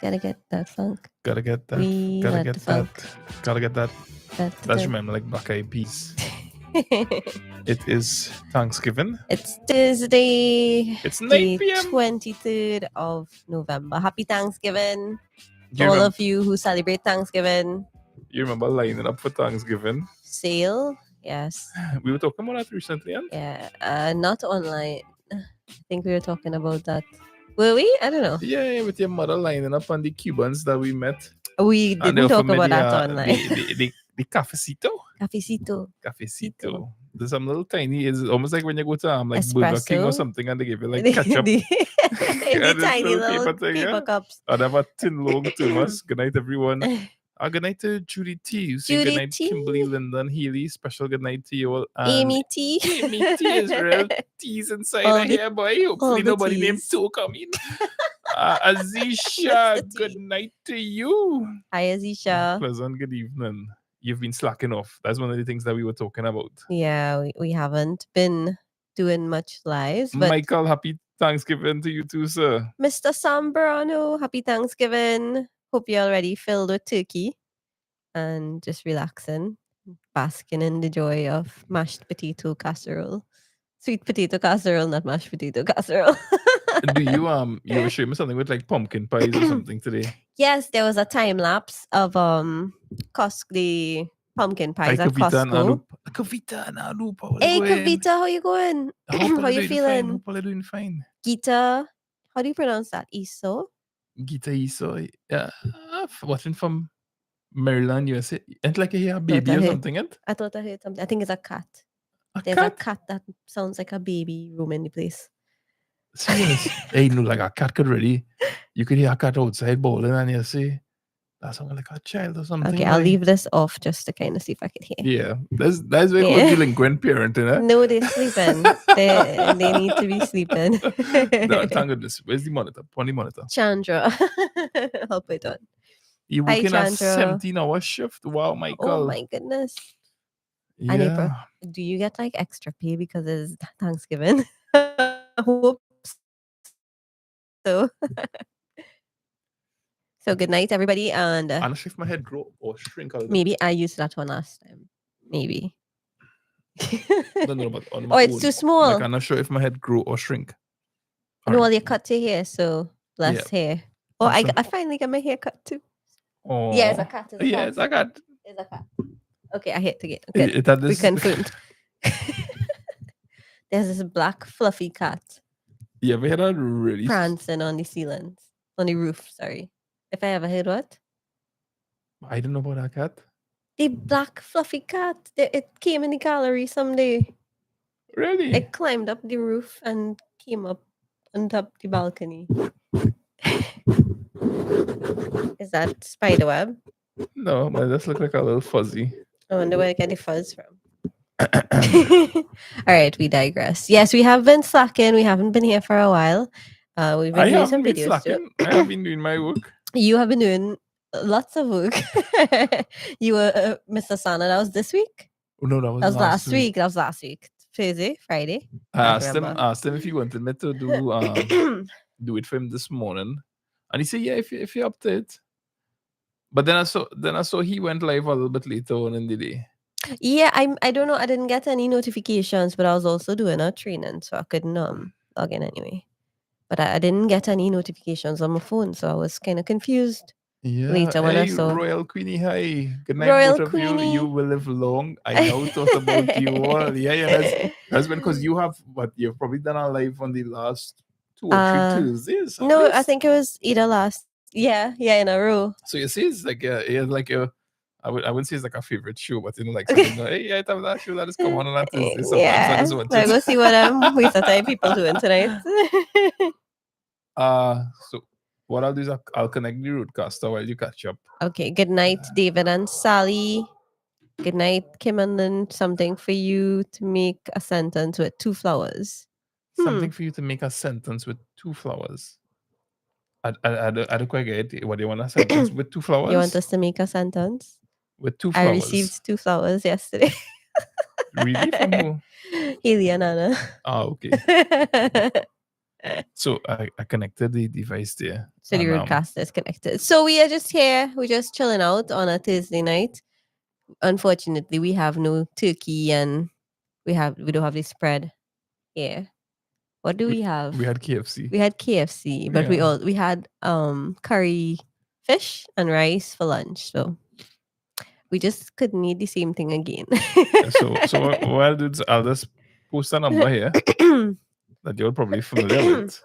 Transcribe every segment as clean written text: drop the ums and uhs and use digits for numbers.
Gotta get that funk. Gotta get that. We Gotta had get the that. funk. Gotta get that. That's That's remember like Black Eyed Peas. It is Thanksgiving. It's Thursday. It's 9 the p.m. 23rd of November. Happy Thanksgiving to You all remember, of you who celebrate Thanksgiving. you remember lining up for Thanksgiving? Sale, yes. We were talking about that recently, and Yeah, not online. I think we were talking about that. Were we? I don't know. yeah, with your mother lining up on the Cubans that we met. We And they didn't talk offered me about the, that online. The cafecito. Cafecito. Cafecito. There's some little tiny. It's almost like when you go to like Burger King or Espresso. something, and they give you like ketchup. the Yeah, this tiny little little thing, paper yeah. cups. I'd have a tin long to us. Good night, everyone. Good night to Judy T. You say Judy good night, T. Kimberly, Lyndon, Healy. Special good night to you all. And Amy T. Amy T is real teas inside All of the- here, boy. Hopefully the nobody named teas. two come in. Azisha, That's the good tea. night to you. Hi, Azisha. Pleasant good evening. You've been slacking off. That's one of the things that we were talking about. Yeah, we haven't been doing much lives, but Michael, happy Thanksgiving to you too, sir. Mr. Sambrano, happy Thanksgiving. Hope you're already filled with turkey and just relaxing, basking in the joy of mashed potato casserole. Sweet potato casserole, not mashed potato casserole. Do you were showing me something with like pumpkin pies or something today? Yes, there was a time lapse of the pumpkin pies at Kavita and Costco. Anup. Kavita and Anup, how Hey, you going? Kavita, how you going? How you Fine. feeling? Hope all are doing fine. Gita, how do you pronounce that? Iso? Gita Iso, yeah, watching from Maryland, USA. Ain't like a baby or something, ain't? I thought I heard something. I think it's a cat. A There's cat? a cat that sounds like a baby roaming the place. Serious? Hey, no, like a cat could really. You could hear a cat outside bowling and you see that sounds like a child or something. Okay, I'll leave this off just to kind of see if I can hear. Yeah, that's very good delinquent parenting, eh? No, they're sleeping. they need to be sleeping. No, thank goodness. Where's the monitor? Pony monitor. Chandra. I'll put it on. You Hi, working a Chandra. 17-hour shift? Wow, Michael. Oh my goodness. Yeah. And April, do you get like extra pay because it's Thanksgiving? I hope so. So good night, everybody. And I'm not sure if my head grow or shrink a little. maybe I used that one last time. Maybe. Don't know about on my Oh, it's own. too small. Like, I'm not sure if my head grow or shrink. No, well, you cut your hair, so less hair. Oh, Awesome. I finally got my hair cut too. Oh. Yeah, it's a cat. It's a cat. It's a cat. Okay, I hate to get. Okay, It had we this. confirmed. There's this black fluffy cat You ever had a really prancing on the ceilings, on the roof. Sorry, if I ever heard what. I don't know about that cat. The black fluffy cat. It came in the gallery someday. Really? It climbed up the roof and came up on top the balcony. Is that spiderweb? No, but it just look like a little fuzzy. I wonder where I get the fuzz from. All right, we digress. Yes, we have been slacking. We haven't been here for a while. We've been doing some videos slacking. I have been doing my work. You have been doing lots of work. You were Mr. Sana. That was this week? Oh, no, that was last week. That was last week. Thursday, Friday. I asked him if he wanted me to do it for him this morning, and he said, "Yeah, if you're up to it." But then I saw he went live a little bit later on in the day. Yeah, I don't know. I didn't get any notifications, but I was also doing a training, so I couldn't log in anyway. But I didn't get any notifications on my phone, so I was kind of confused. Yeah. Later when I saw Royal Queenie, hi. Good night, Royal both of Queenie. you. You will live long. I now thought about you all. Yeah. That's been because you have you've probably done a live on the last 2 or 3 Tuesdays. No, I think it was either last. Yeah, in a row. So you see, it's like I wouldn't say it's like a favorite show, but like something, hey, yeah, have that show that is come on that Tuesday. Sometimes I just want I'll go see what waste of time people doing tonight. So what I'll do is I'll connect the roadcaster while you catch up. Okay, good night, David and Sally. Good night, Kim, and then something for you to make a sentence with 2 flowers. Something for you to make a sentence with 2 flowers. I don't quite get it. What do you want a sentence with 2 flowers? You want us to make a sentence? With 2 flowers. I received 2 flowers yesterday. Really? From who? Haley and Anna. Oh, okay. So I connected the device there. So the And, roadcaster is connected. So we are just here. We're just chilling out on a Thursday night. Unfortunately, we have no turkey and we don't have the spread here. What do we have? we had KFC. We had KFC, but Yeah. we had curry fish and rice for lunch. So we just couldn't eat the same thing again. So what I'll do is I'll just post a number here that you're probably familiar with.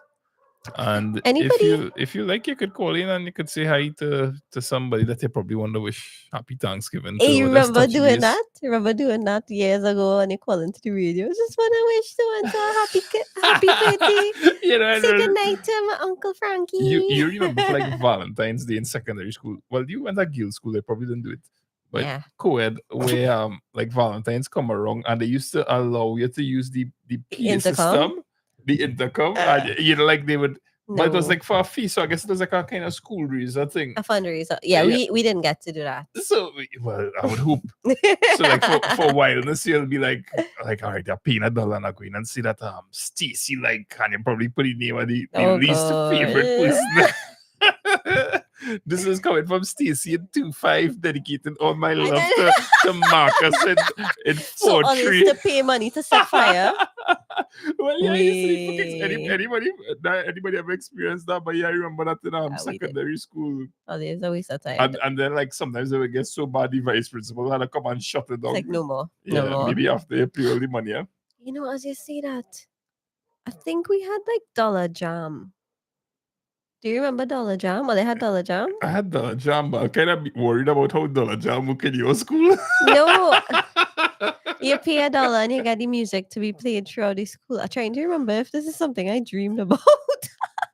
And Anybody? if you like, you could call in and you could say hi to somebody that you probably want to wish happy Thanksgiving to. Hey, you Or just remember touch doing base. that? Remember doing that years ago and you call into the radio? Just want to wish someone a happy birthday. You know, Say good night to my Uncle Frankie. you remember for like Valentine's Day in secondary school. Well, you went to Guild school, they probably didn't do it. But Yeah. co-ed where like Valentine's come around and they used to allow you to use the PA Intercom? system, the intercom, and you know, like they would. But it was No. like for a fee, so I guess it was like a kind of school reason thing. A fundraiser. Yeah, Yeah. we didn't get to do that. So well, I would hope. So like for a while, this year it'll be like all right, they're paying $1 and I go in and see that Stacy like can you probably put the name of the Oh, least God. favorite person. This is coming from Stacy in 2-5, dedicated all my love to Marcus in 4-3. So all is to pay money to set fire. Well, yeah, you see, Wait. anybody ever experienced that? But yeah, I remember that in we did. secondary school. Oh, there's a waste of time. And then like sometimes it would get so bad, the vice principal had to come and shut it It's down. like no more. Yeah, No more. maybe after you pay all the money. Yeah? You know, as you say that, I think we had like Dollar Jam. Do you remember Dollar Jam? Well, they had Dollar Jam. I had Dollar Jam, but I kind of worried about how Dollar Jam would in your school. No, you pay $1 and you get the music to be played throughout the school. I'm trying to remember if this is something I dreamed about.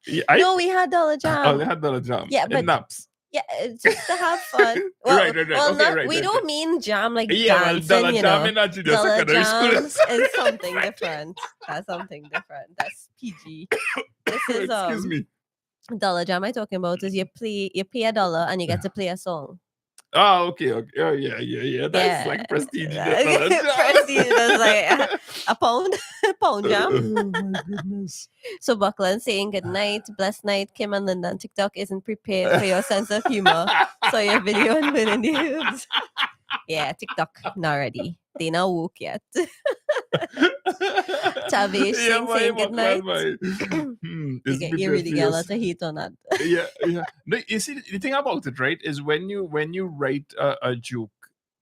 Yeah, No, we had Dollar Jam. Oh, they had Dollar Jam. Yeah, in but naps. yeah, it's just to have fun. Well, Right. well, Okay, not, right, we right, don't right. mean jam like Yeah, well, dancing, Dollar you Jam know. in a junior Dollar secondary school. Jams is something different. That's something different. That's PG. This is Excuse me. Dollar Jam I'm talking about is you pay $1 and you get to play a song. Oh, okay. Oh, yeah. That's like prestige. Prestige is like a pound jam. Oh my goodness. So Buckland saying good night, blessed night. Kim and Linda on TikTok isn't prepared for your sense of humor. So your video and winning the hoops. Yeah, TikTok not ready. They not woke yet. Tavish saying good night. You really get a lot of heat on that. Yeah. No, you see, the thing about it, right, is when you write a joke,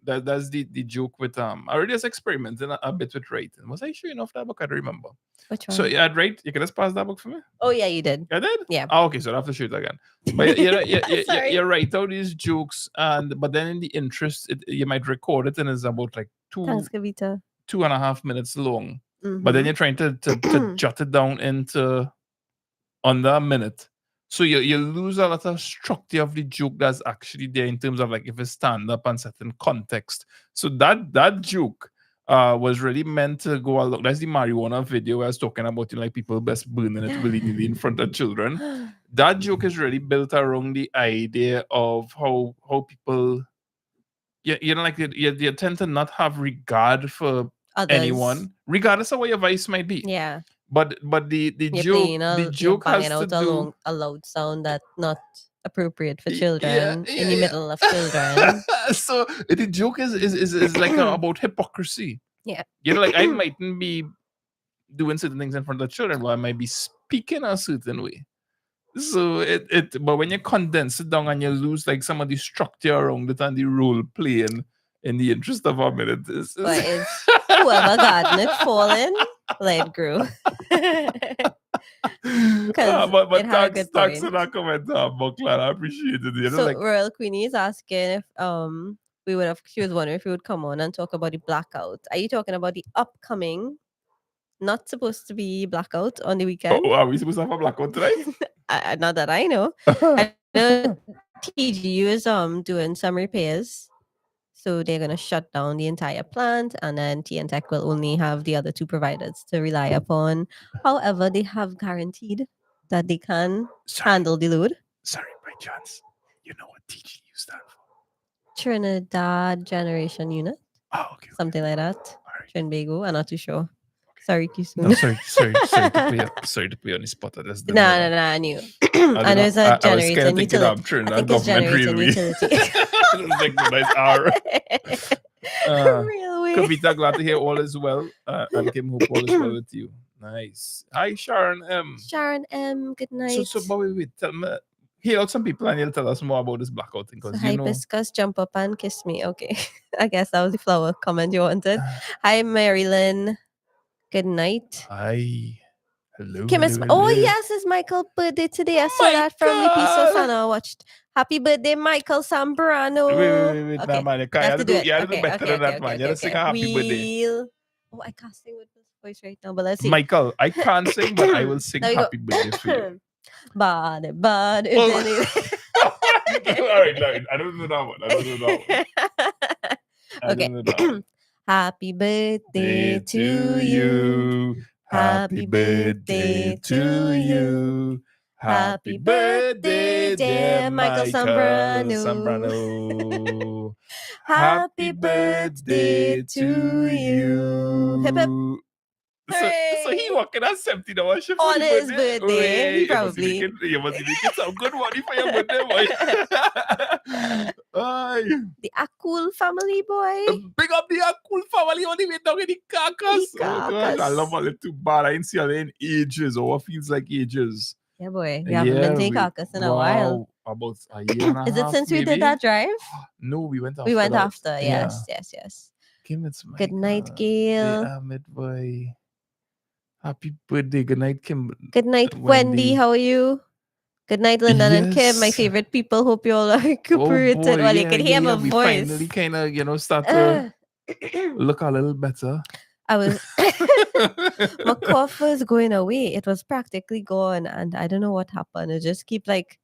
that's the joke with I already was experimenting a bit with writing. Was I sure enough that book? I don't remember. Which one? So yeah, I'd write. You can just pass that book for me. Oh yeah, you did. I did. Yeah. Oh, okay, so I have to shoot again. But Sorry. you write out these jokes, but then in the interest, you might record it, and it's about like Thanks, Kavita. 2.5 minutes long. But then you're trying to jot it down into under a minute. So you lose a lot of structure of the joke that's actually there in terms of like if it's stand up and set in context. So that joke was really meant to go along. That's the marijuana video where I was talking about, you know, like people best burning it willy-nilly in front of children. That joke is really built around the idea of how people you know, like you tend to not have regard for Others. anyone, regardless of what your vice might be. Yeah. But the joke has to do a loud sound that's not appropriate for children in the middle of children. So the joke is like about hypocrisy. Yeah. You know, like I mightn't be doing certain things in front of children, but I might be speaking a certain way. So but when you condense it down and you lose like some of the structure around it and the role playing in the interest of a minute, it's whoever got it falling, let it grow. But thanks for that comment, Buckland. I appreciate it. You know, so Royal Queenie is asking if she was wondering if we would come on and talk about the blackout. Are you talking about the upcoming, not supposed to be blackout on the weekend? Oh, are we supposed to have a blackout tonight? Not that I know. I know TGU is doing some repairs. So they're going to shut down the entire plant, and then TN Tech will only have the other two providers to rely upon. However, they have guaranteed that they can handle the load. Sorry, by chance, you know what TGU stands for? Trinidad Generation Unit. Oh, okay. Something like that. All right. Trinbago, I'm not too sure. Okay. Sorry, No, Kisun. sorry to put you on the spot. I just didn't No, know. I knew. I And don't know. there's a I was generator scared and thinking utility. I'm I Trinidad think it's government generator and railway. utility. It's like the nice R. Railway. Kavita, glad to hear all is well. And Kim, hope all is well with you. Nice. Hi, Sharon M. Sharon M. Good night. But wait, tell me. Hear out some people and you'll tell us more about this blackout thing. So Because you know. hibiscus, jump up and kiss me. Okay. I guess that was the flower comment you wanted. Hi, Marilyn. Good night. Hi. Hello. Kim is, hello. yes, it's Michael's birthday today. I saw that from the piece of Michael! fan I watched. Happy birthday, Michael Sambrano. Wait. Okay. Nah, man. You You have to do it. You have to do Okay, better okay, than that, okay, man. okay, You have to sing a happy birthday. Oh, I can't sing with this voice right now, but let's see. Michael, I can't sing, but I will sing There we go. happy birthday for you. Body. Oh. All right. I don't know that one. I don't know that one. Okay. Happy birthday to you. Happy birthday to you. Happy birthday, dear Michael Sambrano. Happy birthday to you. Hip, hip. So he working at $70 shift On for the his birthday, Wait, probably. You must be making some good money for your birthday, boy. Aye. The Akul family, boy. Big up the cool family on the way down in the carcass. The Oh, God, carcass. I love all the too bad. I ain't seen it in ages, or what feels like ages. Yeah, boy. We haven't been to Carcass in a while. About a year and a half. Is it since we maybe? did that drive? No, we went after. We went that. after. Yeah. Yes. Kim, it's my Good night, God. Gail. Hey, Ahmed, boy. Happy birthday. Good night, Kim. Good night, Wendy. How are you? Good night, Lyndon and Kim, my Yes. favorite people. Hope you all are recuperated. boy, Well, you can hear my we voice. finally kind of start to look a little better. I was my cough was going away. It was practically gone, and I don't know what happened. It just keep like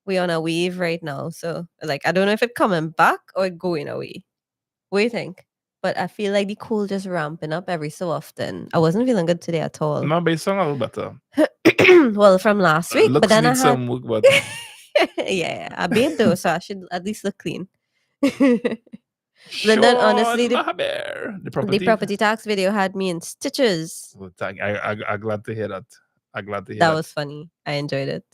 we on a wave right now. So like I don't know if it coming back or it going away. What do you think? But I feel like the cold just ramping up every so often. I wasn't feeling good today at all. My bass song a little better. Well, from last week, Looks but then I need had some work, but yeah, I bathed though, so I should at least look clean. Then honestly, the property tax video had me in stitches. Well, I'm glad to hear that. I'm glad to hear That that. was funny. I enjoyed it.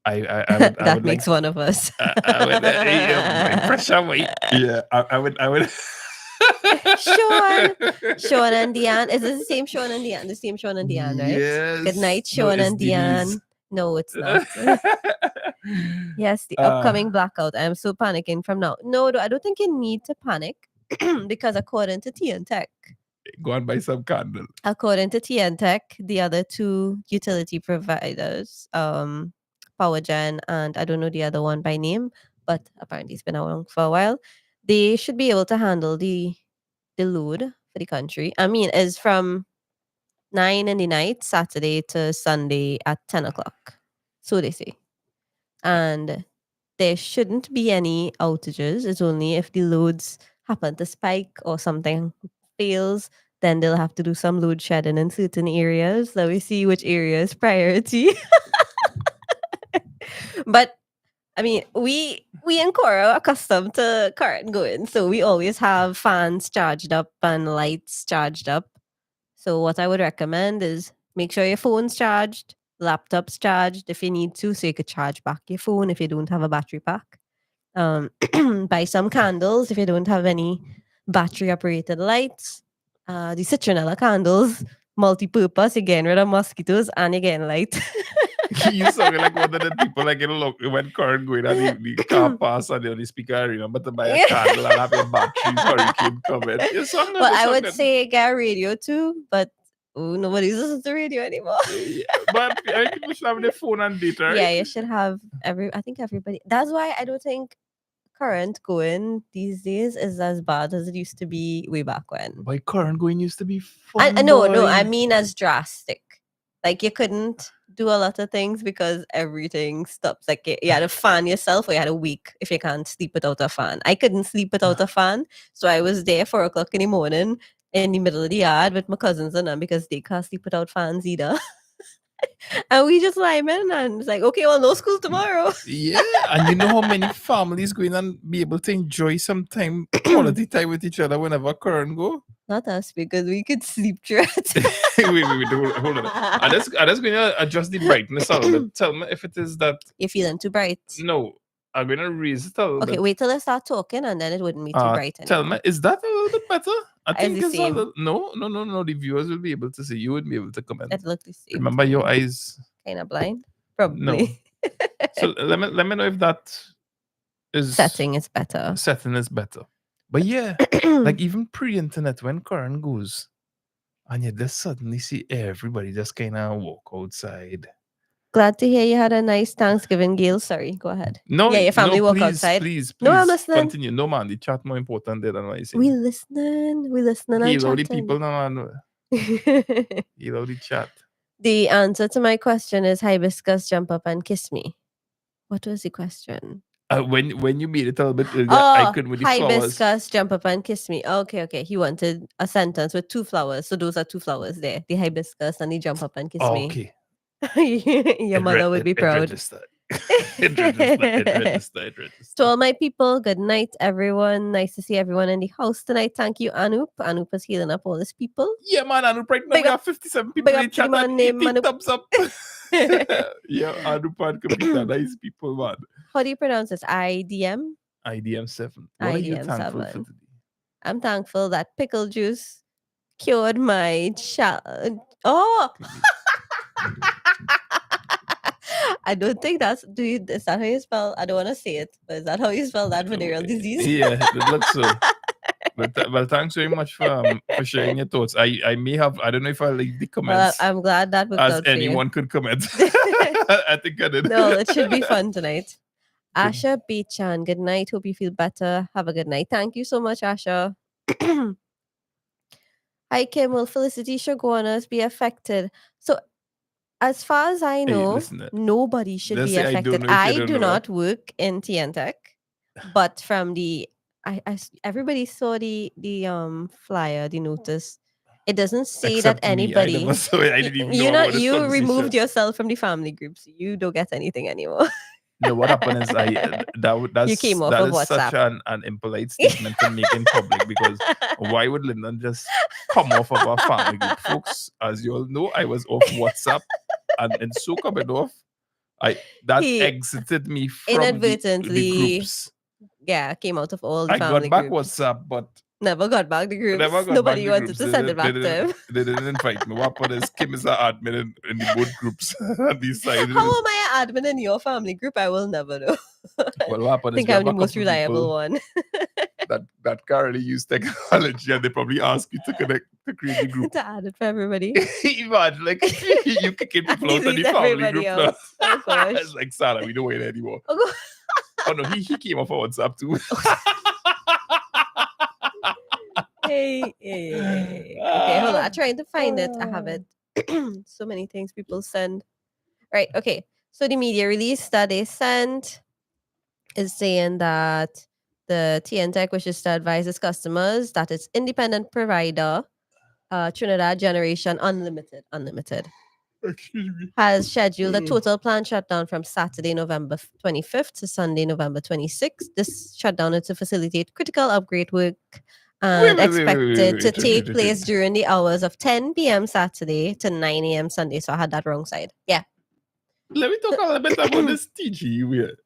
I That would makes one of us. I would, my pressure weight. Yeah, I would. Sean and Deanne. Is it the same Sean and Deanne? The same Sean and Deanne, right? Yes. Good night, Sean No, and Deanne. No, it's not. Yes, the upcoming blackout. I am so panicking from now. No, I don't think you need to panic because according to TN Tech, go and buy some candle. According to TN Tech, the other two utility providers, PowerGen and I don't know the other one by name, but apparently it's been around for a while. They should be able to handle the load for the country. I mean, it's from 9 in the night, Saturday to Sunday at 10 o'clock. So they say. And there shouldn't be any outages. It's only if the loads happen to spike or something fails, then they'll have to do some load shedding in certain areas. Let me see which area is priority. But I mean, we in Cora are accustomed to current going, so we always have fans charged up and lights charged up. So what I would recommend is make sure your phone's charged, laptop's charged if you need to, so you could charge back your phone if you don't have a battery pack. Buy some candles if you don't have any battery operated lights. The citronella candles, multi-purpose, you're getting rid of mosquitoes and you're getting light. You sound like one of the people like when current going and the car pass and the speaker arena, but to buy a candle and have your batteries hurricane coming. Well, I would say get a radio too, but nobody's listening to radio anymore. Yeah, but people should have their phone and data. Right? Yeah, you should have I think everybody. That's why I don't think current going these days is as bad as it used to be way back when. Why current going used to be fun? No, I mean as drastic. Like you couldn't do a lot of things because everything stops. Like you had to fan yourself or you had a week if you can't sleep without a fan. I couldn't sleep without a fan. So I was there 4 o'clock in the morning in the middle of the yard with my cousins and them because they can't sleep without fans either. And we just lie in and it's like, okay, well, no school tomorrow. Yeah, and you know how many families go in and be able to enjoy some time, quality time with each other whenever current go? Not us, because we could sleep through it. Hold on. I'm just going to adjust the brightness a little bit. Tell me if it is that. You're feeling too bright. No, I'm going to raise it a little Okay, bit. wait till I start talking, and then it wouldn't be too bright Tell anymore. me, is that a little bit better? I think the it's same. No. The viewers will be able to see. You would be able to comment. It looked the same. Remember, your eyes kind of blind. Probably. No. So let me know if that is setting is better. Setting is better. But yeah, like even pre-internet, when current goes, and you just suddenly see everybody just kind of walk outside. Glad to hear you had a nice Thanksgiving, Gail. Sorry, go ahead. No, yeah, your family walk please, outside. Please, no, I'm listening. Continue. No, man, the chat more important than what you say. We listening. Hey, the people now, man. You know the chat. The answer to my question is hibiscus, jump up and kiss me. What was the question? When you made it a little bit earlier, I couldn't with the hibiscus, flowers. Jump up and kiss me. Okay. He wanted a sentence with 2 flowers. So those are 2 flowers there. The hibiscus and the jump up and kiss me. Okay. Your mother would be proud. It registered. To all my people, good night, everyone. Nice to see everyone in the house tonight. Thank you, Anup. Anup is healing up all his people. Yeah, man, Anup, right now we have 57 people in chat and 18 thumbs up. Yeah, Anup and Kapita, nice people, man. How do you pronounce this? IDM? IDM 7. What are you thankful for today? I'm thankful that pickle juice cured my child. Oh! I don't think that's. Is that how you spell? I don't want to say it, but is that how you spell that venereal disease? Yeah, it looks so. But thanks very much for sharing your thoughts. I may have. I don't know if I leave the comments. Well, I'm glad that worked out for anyone you. could comment. I think I did. No, it should be fun tonight. Asha Bechan, good night. Hope you feel better. Have a good night. Thank you so much, Asha. Hi, Kim. Will Felicity Shoguanas be affected? So, as far as I know, nobody should be affected. I do not work in TN Tech, but from the everybody saw the flyer, the notice. It doesn't say Except that anybody. Me. I never saw it. I didn't even know you removed yourself from the family group, so you don't get anything anymore. No, what happened is you came off of WhatsApp. Such an impolite statement to make in public, because why would Lyndon just come off of our family group? Folks, as you all know, I was off WhatsApp, and so coming off, he exited me from inadvertently the groups. Yeah, came out of all the family got back groups. WhatsApp, but never got back the groups. Nobody wanted to send it back to him. They didn't invite me. What happened is Kim is an admin in the both groups. How am I an admin in your family group? I will never know. Well, what happened I think I'm the most reliable one. that currently use technology, and they probably ask you to connect to create the group. To add it for everybody. Imagine, like, you kicking people out of the family group now. Oh, gosh. It's like, Sarah, we don't wait anymore. Oh no, he came off of WhatsApp too. Hey. Okay, hold on. I'm trying to find it. I have it. So many things people send. Right, okay. So the media release that they sent is saying that the TN Tech wishes to advise its customers that its independent provider, Trinidad Generation Unlimited, has scheduled a total planned shutdown from Saturday, November 25th to Sunday, November 26th. This shutdown is to facilitate critical upgrade work and expected to take place during the hours of 10 p.m. Saturday to 9 a.m. Sunday. So I had that wrong side. Yeah. Let me talk a little bit about this TGU here.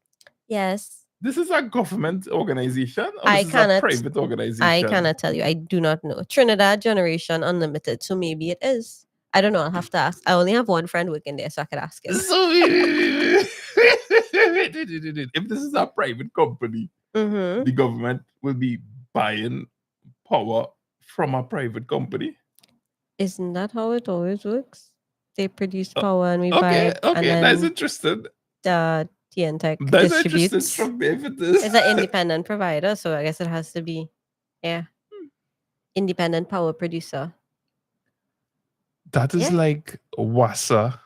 Yes. This is a government organization, or this is a private organization? I cannot tell you. I do not know. Trinidad Generation Unlimited. So maybe it is. I don't know. I'll have to ask. I only have one friend working there, so I could ask him. So, if this is a private company, the government will be buying power from a private company. Isn't that how it always works? They produce power and we buy it. Okay, that's interesting. The TN Tech distributes. It's an independent provider, so I guess it has to be, independent power producer. That is like WASA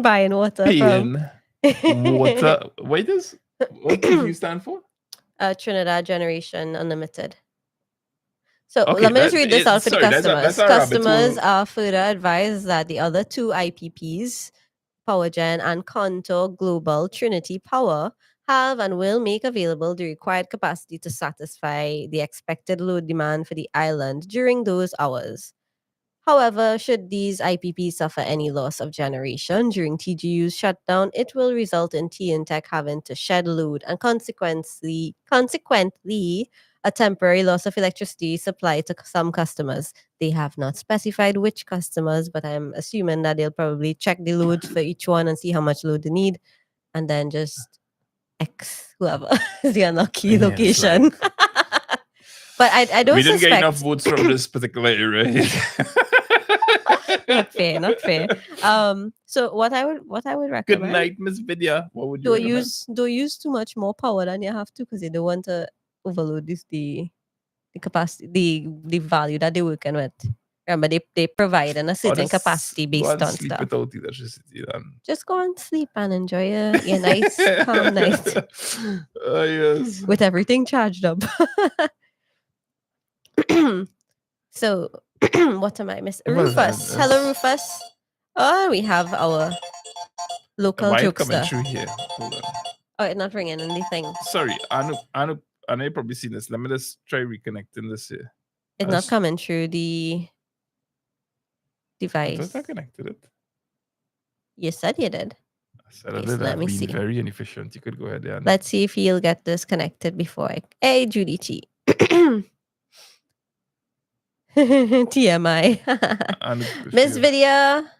buying water from water. What do you stand for? Trinidad Generation Unlimited. So let me just read this out for the customers. Customers are further advised that the other 2 IPPs, PowerGen and Contour Global Trinity Power, have and will make available the required capacity to satisfy the expected load demand for the island during those hours. However, should these IPPs suffer any loss of generation during TGU's shutdown, it will result in TNTech having to shed load and consequently, a temporary loss of electricity supply to some customers. They have not specified which customers, but I'm assuming that they'll probably check the loads for each one and see how much load they need, and then just X whoever is the unlucky Yes, location. But I don't We didn't suspect. get enough votes from this particular area. Not fair, not fair. So what I would Good recommend. night, Miss Vidya. What would you recommend? Don't use too much more power than you have to, because you don't want to overload the capacity, the value that they're working with. Remember, they provide in a certain capacity Go based and on sleep stuff. without electricity then. Just go and sleep and enjoy your nice calm night Yes. with everything charged up. So what am I missing? Rufus. Hello, Rufus. Oh, we have our local Why jokester. coming through here? Hold on. Oh, it's not ringing anything. Sorry, Anu, I know you probably seen this. Let me just try reconnecting this here. It's not coming through the device. I thought I connected it. You said you did. I said Okay, I so did. let I've me been see. very inefficient. You could go ahead there. Let's see if he'll get this connected before I. Hey, Judy T. TMI. Miss Vidya,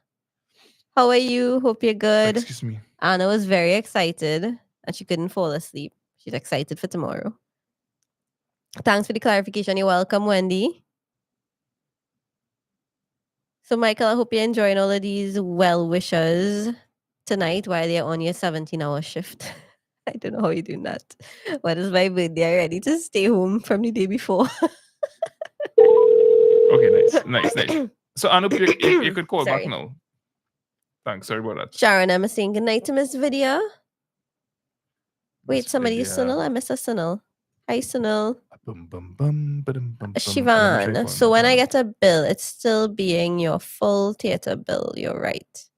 how are you? Hope you're good. Excuse me. Anna was very excited and she couldn't fall asleep. She's excited for tomorrow. Thanks for the clarification. You're welcome, Wendy. So, Michael, I hope you're enjoying all of these well wishes tonight while you're on your 17-hour shift. I don't know how you're doing that. What is my birthday? I'm ready to stay home from the day before. Okay, nice. So, Anu, you could call back Sorry. now. Thanks. Sorry about that. Sharon, I'm saying goodnight to Miss Vidya. Wait, Miss somebody is Vidya. Sunil. I miss a Sunil. Hi, Sunil. Shivan. So So when I get a bill, it's still being your full theater bill. You're right.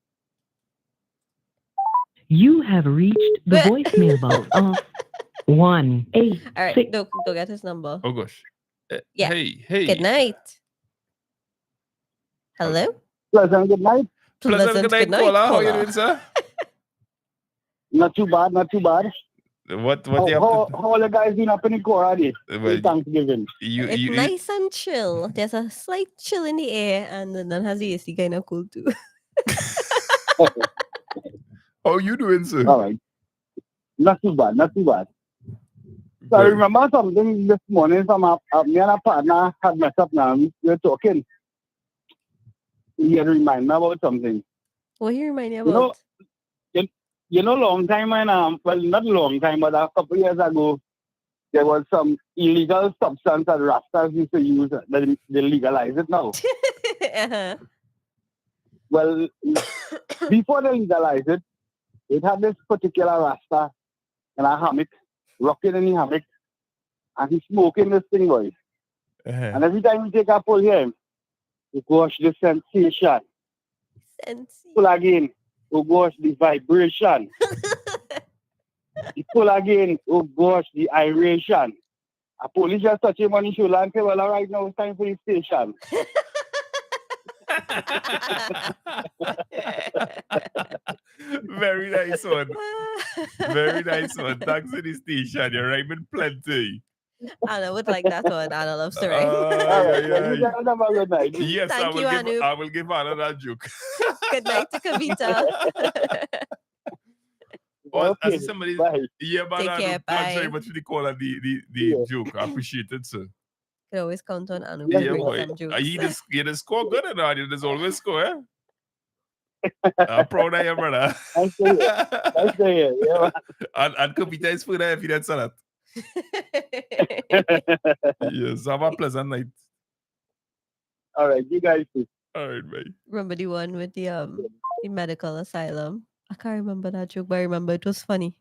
You have reached the voicemail box of 186. All right, go get his number. Oh gosh. Yeah. Hey. Good night. Hello. Pleasant good night. Pleasant good night, caller. How are you doing, sir? Not too bad. What How you have to... all the guys been up in the core already? Well, Thanksgiving. It's nice and chill. There's a slight chill in the air, and then has the AC kind of cool too. How are you doing, sir? All right. Not too bad. So I remember something this morning. Me and a partner had messed up now. We were talking. He had reminded me about something. What you remind me about? Long time and well, not long time, but a couple years ago, there was some illegal substance that Rastas used to use. They legalize it now. Uh-huh. Well, before they legalized it, it had this particular Rasta in a hammock, rocking in the hammock, and he's smoking this thing, boy. Uh-huh. And every time we take a pull here, we gosh, the sensation. Pull again, oh gosh, the vibration. You pull again, oh gosh, the iration. A police just touch him on the shoulder and say, well, all right, now it's time for the station. Very nice one. Very nice one. Thanks for the station. You're rhyming plenty. Anna would like that one. Anna loves to rhyme. Yes, Thank you, Anu. I will give Anna that joke. Good night to Kavita. Well, Okay, as somebody, bye. yeah, but Take care, thanks very bye. much for the call and the Yeah. joke. I appreciate it, sir. You can always count on Anu. Yeah, to Yeah, bring boy. some jokes. You just score good or not? You just always score, eh? I'm proud of you, brother. Nice to hear. Yeah. And Kapita is food if you didn't say that. Yes, have a pleasant night. All right, you guys too. All right, bye. Remember the one with the medical asylum? I can't remember that joke, but I remember it was funny.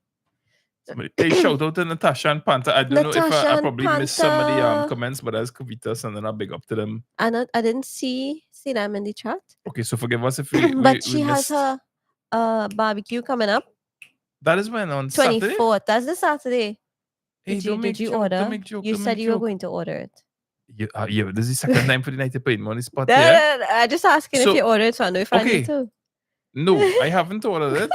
Hey, shout out to Natasha and Panther. I don't know if Natasha I and probably missed some of the Panther. comments, but as Kavita sending a big up to them. I didn't see them in the chat. Okay, so forgive us if we But she has missed. her barbecue coming up. That is when on Saturday. 24th. That's the Saturday. Hey, Did make you joke, order? Don't make joke. You don't said make you were joke. going to order it. Yeah, but this is the second time for the night to put him on the spot. No, Yeah. no, no, I just asking So- if you ordered, so I know if I okay. need to. No, I haven't ordered it.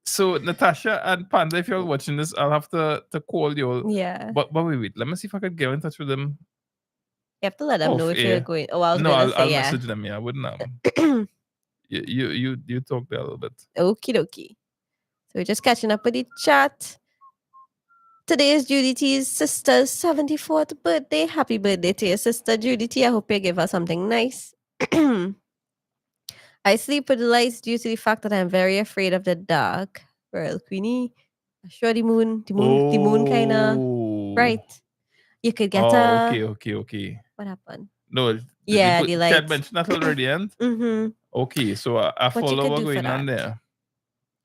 So Natasha and Panda, if you're watching this, I'll have to call you all. Yeah. But wait. Let me see if I could get in touch with them. You have to let them know Off if you're air. going. Oh, I was No, going to say I'll yeah. message them. Yeah, I wouldn't. You talk there a little bit. Okie dokie. So we're just catching up with the chat. Today is Judy T's sister's 74th birthday. Happy birthday to your sister, Judy T. I hope you give her something nice. I sleep with the lights due to the fact that I'm very afraid of the dark. Royal Queenie. Sure, the moon kind of bright. You could get a... Okay. What happened? No, did Yeah, you the Chad lights. mentioned that already, and Mm-hmm. okay, so I What you follow could what do for going on that? there.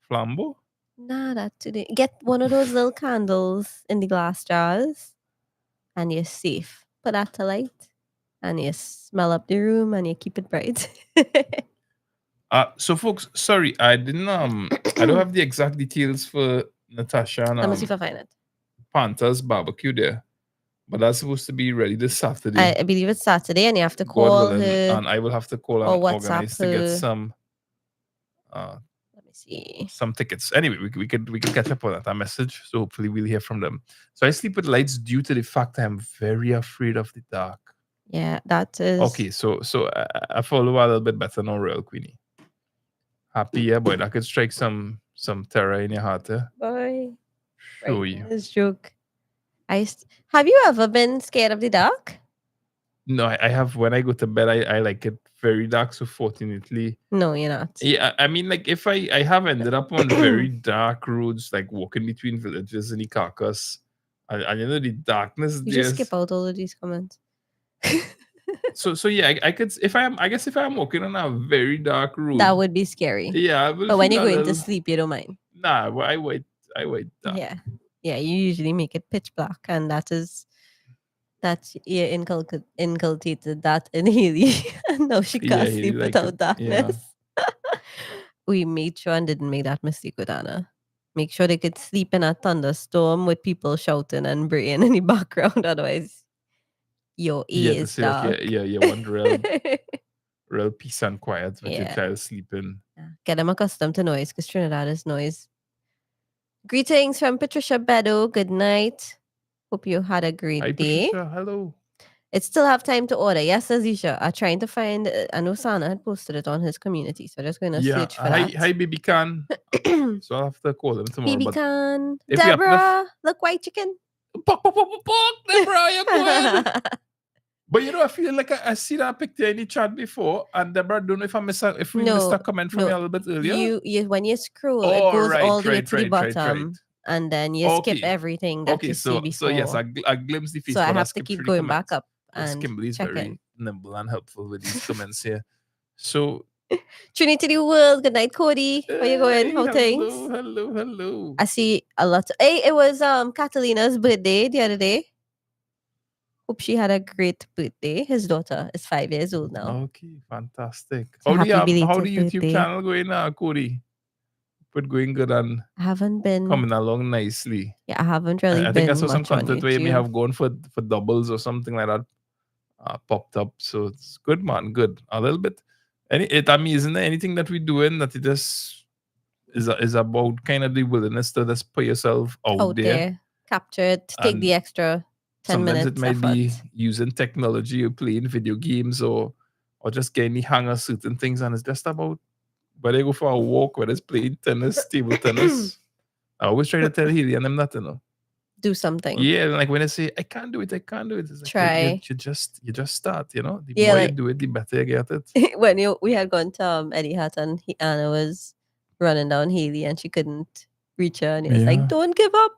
Flambeau? Nah, that today. Get one of those little candles in the glass jars and you're safe. Put that to light and you smell up the room and you keep it bright. So folks, sorry, I didn't I don't have the exact details for Natasha Let me see and if I find it. Panta's barbecue there. But that's supposed to be ready this Saturday. I believe it's Saturday and you have to God call willing, her. and I will have to call or and WhatsApp organize to get her. some Let me see. some tickets. Anyway, we could catch up on that message. So hopefully we'll hear from them. So I sleep with lights due to the fact I'm very afraid of the dark. Yeah, that is. Okay, so I follow a little bit better now, Royal Queenie. Happy, yeah, boy. That could strike some terror in your heart. Boy. Show Right, you. this joke. Have you ever been scared of the dark? No, I have. When I go to bed, I like it very dark. So fortunately, No, you're not. yeah. I mean, like if I have ended up on very dark roads, like walking between villages in the carcass, and you know the darkness. You just skip out all of these comments. So yeah, I could I guess if I'm walking on a very dark road, That would be scary. yeah. I will But when feel you're a going to little- sleep, you don't mind. Nah, well, I wait. Yeah. Yeah, you usually make it pitch black, and that's you inculcated that in Haley. And now she can't Haley sleep like without it, darkness. We made sure and didn't make that mistake with Anna. Make sure they could sleep in a thunderstorm with people shouting and braying in the background. Otherwise, your ear is dark. You want real peace and quiet with your Yeah. child sleeping. Yeah. Get them accustomed to noise because Trinidad is noise. Greetings from Patricia Bedo. Good night. Hope you had a great Hi, day. Patricia. Hello. It's still have time to order. Yes, Azisha. I'm trying to find. I know Sana had posted it on his community, so I'm just going to Yeah. search for Hi, that. hi, Baby Khan. So I'll have to call them tomorrow. BB but Khan. if you happen to Deborah, look, white chicken. Pok, Deborah, you're going. But you know, I feel like I see that picture in the chat before, and Deborah, don't know if we missed a comment from you a little bit earlier. You when you scroll, Oh, it goes right, all the way right, to the right, bottom, and then you skip Okay. everything that Okay, you see before. so yes, I glimpsed the face. So I but have to skipped keep through the going back comments. up Yes, and Kimberly's check very in. nimble and helpful with these comments here. So Trinity the world. Good night, Cody. Where you going? How things? Hello. I see a lot. Hey, it was Catalina's birthday the other day. Hope she had a great birthday. His daughter is 5 years old now. Okay, fantastic. So How happy the belated YouTube birthday. channel going now, Cody? But going good and I haven't been coming along nicely. Yeah, I haven't really I been think I saw some much on content where you may YouTube. have gone for doubles or something like that popped up. So it's good, man. Good. A little bit. It's amazing that anything that we're doing that it just is about kind of the willingness to just put yourself out there. Capture it, take And the extra 10 sometimes minutes it might effort. be using technology or playing video games or just getting the hang of certain things. And it's just about whether you go for a walk, whether it's playing tennis, table tennis. I always try to tell Haley and them that, Do something. Yeah, like when I say I can't do it, it's like Try. You just start, The Yeah, more like- you do it, the better you get it. When we had gone to Eddie Hut and Anna was running down Haley and she couldn't reach her and he was Yeah. like, don't give up.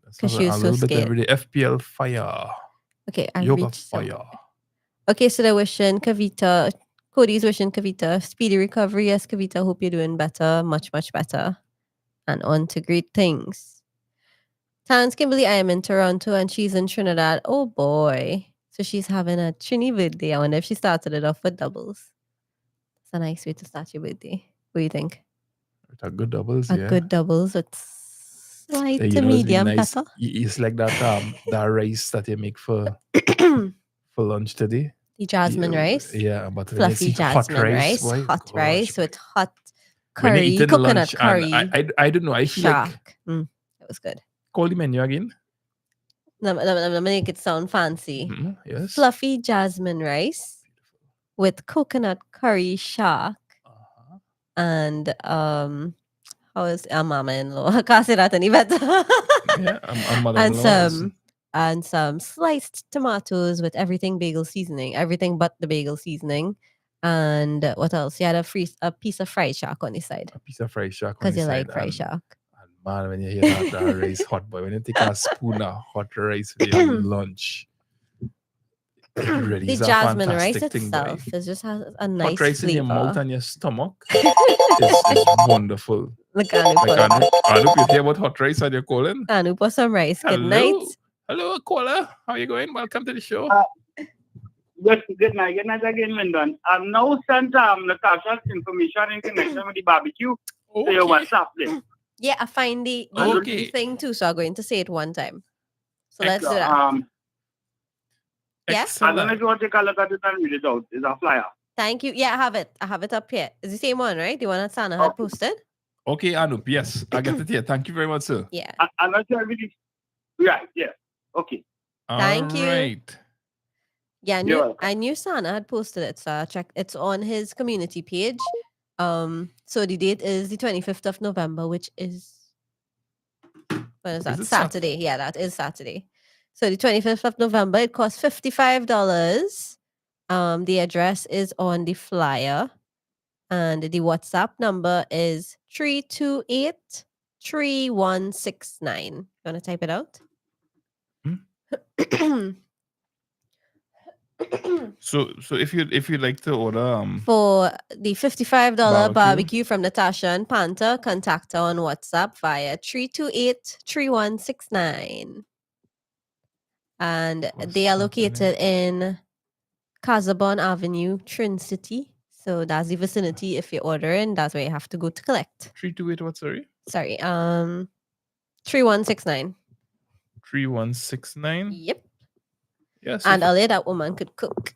That's 'Cause she was a so little bit scared. every day. FPL fire. Okay, I Yoga reached some. fire. Okay, so they're wishing Kavita, Cody's wishing Kavita speedy recovery. Yes, Kavita, hope you're doing better, much, much better. And on to great things. Tans Kimberly, I am in Toronto and she's in Trinidad. Oh boy. So she's having a Trini birthday. I wonder if she started it off with doubles. It's a nice way to start your birthday. What do you think? With a good doubles, A yeah. good doubles with slight Yeah, to you know, it's really medium nice. pepper. It's like that rice that you make for lunch today. The jasmine rice. Yeah, but when you Fluffy see hot jasmine rice. boy, Hot gosh, rice boy. with hot When you're curry, eating coconut lunch, curry. and I don't know, I feel like Shark. It was good. call the menu again. Let me make it sound fancy. Yes. Fluffy jasmine rice with coconut curry shark Uh-huh. and how is a mama-in-law? I can't say that any better. Yeah, I'm mother-in-law. and some sliced tomatoes with everything bagel seasoning, everything but the bagel seasoning. And what else? You had a piece of fried shark on the side A piece of fried shark. because you like fried shark. And man, when you hear that rice hot boy, when you take a spoon of hot rice with your lunch, it really The is a jasmine fantastic rice thing, boy. itself is just has a nice Hot rice in your mouth flavor. and your stomach is wonderful. Like Anup, you hear about hot rice and you're calling? Anu for some rice. Good night. Hello, caller. How are you going? Welcome to the show. Good night again, Lyndon. I've now sent Natasha's information in connection with the barbecue to your WhatsApp list. Yeah, I find the thing too, so I'm going to say it one time. So let's do that. Yes? I don't know if you want to take a look at it and read it out. It's a flyer. Thank you. Yeah, I have it. I have it up here. It's the same one, right? The one that Sana had posted? Okay, Anup, yes. I get it here. Thank you very much, sir. Yeah. I'm not sure if it is right, yeah. Okay. Thank you. Right. Yeah, I knew Sana had posted it, so I checked. It's on his community page. So the date is the 25th of November, which is when is that? Saturday. Yeah, that is Saturday. So the 25th of November, it costs $55. The address is on the flyer, and the WhatsApp number is 328-3169. You want to type it out? So if you'd like to order for the $55 barbecue from Natasha and Panther, contact her on WhatsApp via 328-3169. And they are located in Casabon Avenue, Trin City. So that's the vicinity. If you're ordering, that's where you have to go to collect. 328 what, sorry? Sorry, 3169. 3169? Yep. Yes. And only that woman could cook.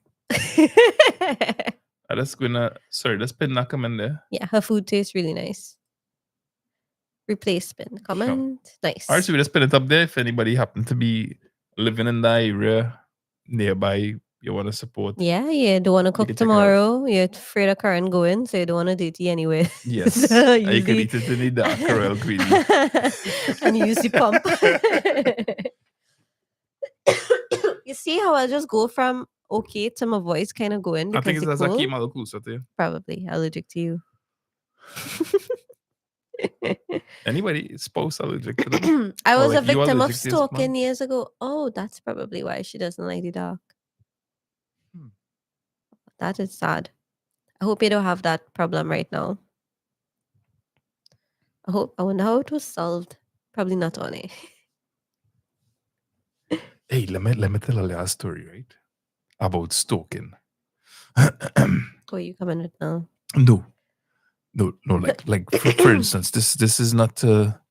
That's gonna let's pin that comment there. Yeah, her food tastes really nice. Replace pin. Comment. Sure. Nice. Alright, so we just pin it up there. If anybody happen to be living in that area nearby, you want to support. Yeah, you don't want to cook tomorrow. You're afraid of Karen going, so you don't want to do it anyway. Yes. You can eat it in the dark, Royal Queen. And use the pump. You see how I just go from okay to my voice kind of going? I think it's as I keep my little closer to you. Probably allergic to you. Anybody spouse allergic to them? I was a victim of stalking years ago. Oh, that's probably why she doesn't like the dark. That is sad. I hope you don't have that problem right now. I wonder how it was solved. Probably not on it. Hey, let me tell a little story, right? About stalking. Who are you coming with now? No. Like for instance, this is not to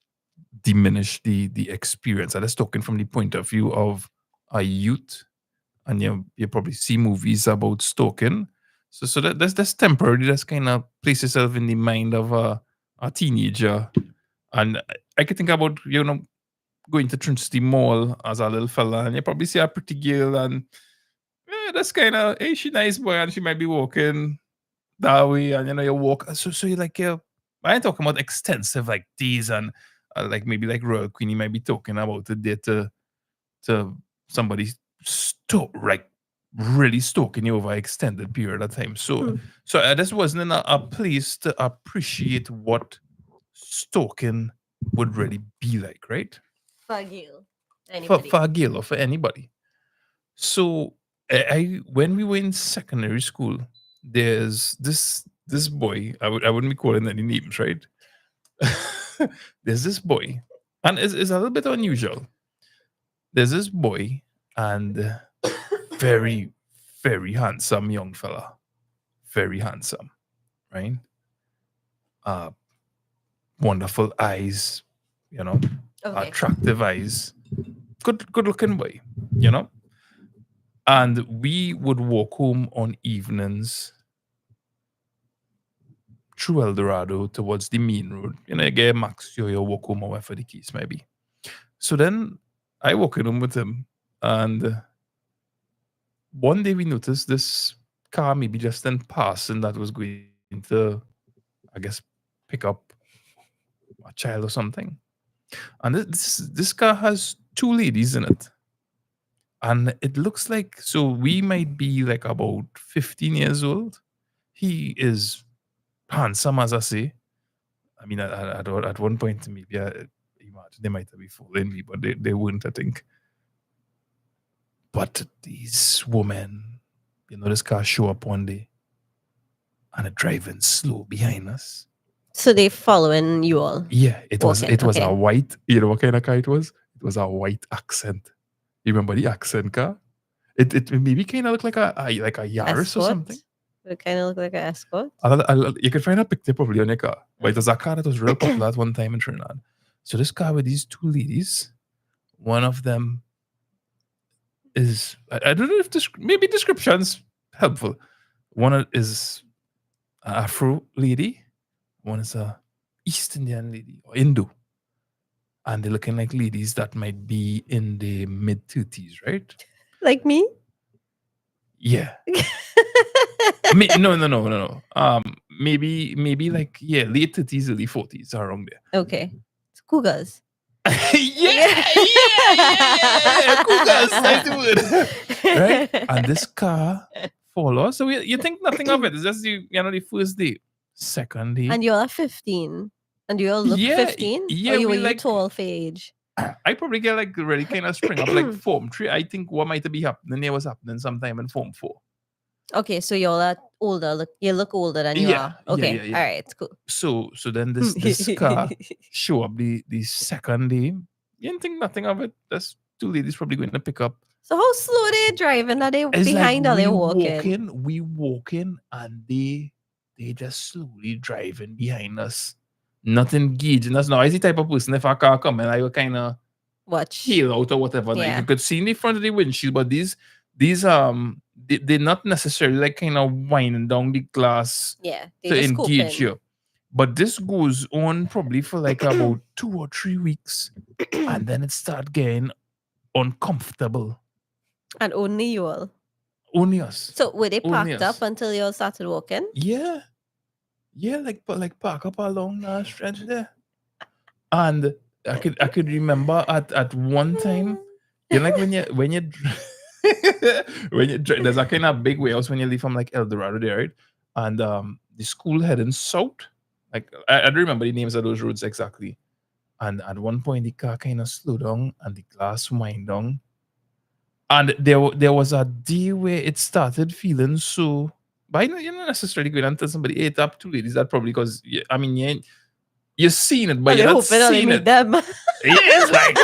diminish the experience. I'm just talking from the point of view of a youth, and you probably see movies about stalking. So that's temporary. That's kind of place yourself in the mind of a teenager, and I could think about going to Trinity Mall as a little fella, and you probably see a pretty girl, and that's kind of hey, she nice boy, and she might be walking that way, and you walk. So you're like, I ain't talking about extensive like these, and like maybe like Royal Queen, you might be talking about it there to somebody really stalking you over an extended period of time. So I just wasn't in a place to appreciate what stalking would really be like, right? For Gil. For a girl or for anybody. So when we were in secondary school, there's this boy, I wouldn't be calling any names, right? There's this boy, and it's a little bit unusual. There's this boy, and very, very handsome young fella. Very handsome, right? wonderful eyes, Okay. attractive eyes, good looking boy, and we would walk home on evenings through El Dorado towards the main road. You get Max, you walk home or whatever the case may be. So then I walk in home with him, and one day we noticed this car maybe just in passing that was going to, I guess, pick up a child or something. And this car has two ladies in it. And it looks like, so we might be like about 15 years old. He is handsome, as I say. I mean, at one point, maybe I imagine they might have been fooling me, but they wouldn't, I think. But these women, this car show up one day and it driving slow behind us. So they following you all? Yeah, it was okay. a white, what kind of car it was? It was a white Accent. You remember the Accent car? It maybe kind of looked like a Yaris Escort? or something. It kind of looked like an Escort. You could find a picture probably on your car. But it was a car that was real popular at one time in Trinidad. So this car with these two ladies, one of them is, I don't know if maybe description's helpful. One is an Afro lady, one is a East Indian lady or Hindu. And they're looking like ladies that might be in the mid-30s, right? Like me? Yeah. No. Maybe like, late 30s, early 40s, around there. Okay. It's cougars. yeah. Cougars, that's the word. Right? And this car follows. So you think nothing of it. It's just the first day. Second day. And you all are 15. And you all look 15? Yeah. Or you were like, tall for age? I probably get like really kind of spring up like Form 3. I think what might be happening there was happening sometime in Form 4. Okay, so you all are older. You look older than you are. Okay, all right, cool. So then this car show up the second day. You didn't think nothing of it. There's two ladies probably going to pick up. So how slow they driving? Are they behind or they walking? We walking and they just slowly driving behind us. Not engaging us. Now, I the type of person, if a car come and I will kind of watch, heel out or whatever. Yeah. Like you could see in the front of the windshield, but these they're not necessarily like kind of winding down the glass to engage you. But this goes on probably for like about 2 or 3 weeks, and then it start getting uncomfortable. And only you all? Only us. So were they parked up until you all started walking? Yeah. Yeah, like park up along that stretch there. And I could remember at one time, like when you when you there's a kind of big warehouse when you leave from like El Dorado there, right? And the school heading south. Like I don't remember the names of those roads exactly. And at one point the car kind of slowed down and the glass wind down. And there was a day where it started feeling so. But you're not necessarily going to tell somebody ate up two ladies. That probably because you're seeing it, but you're not seeing it. Them. It's like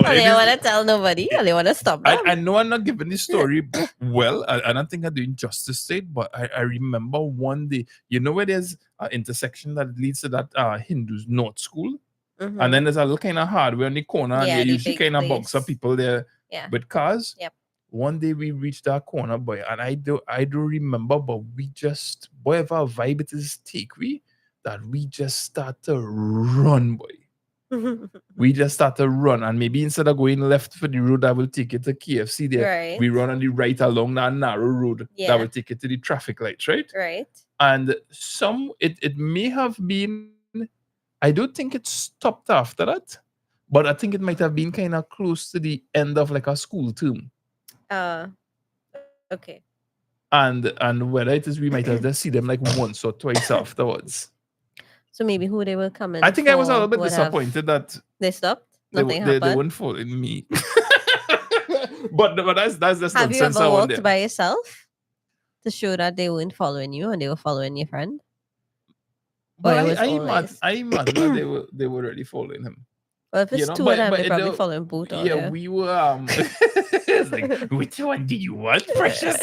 they don't want to tell nobody. They want to stop them. I know I'm not giving this story well. I don't think I'm doing justice to it, but I remember one day, where there's an intersection that leads to that Hindu's North School, and then there's a little kind of hardware on the corner, and they usually kind of box up people there with cars. Yep. One day we reached that corner, boy, and I do remember, but we just, whatever vibe it is, that we just start to run, boy. We just start to run, and maybe instead of going left for the road that will take you to KFC there, we run on the right along that narrow road that will take you to the traffic lights, right? Right. And it may have been, I don't think it stopped after that, but I think it might have been kind of close to the end of like a school term. Okay. And whether it is we might have just see them like once or twice afterwards. So maybe who they were coming. I think I was a little bit disappointed that they stopped. Nothing happened. They weren't following me. but that's the Have you ever walked by yourself to show that they weren't following you and they were following your friend? But I imagine that they were already following him. Well, if it's two of them, they're probably following both. Yeah, we were. It's like, which one do you want, precious?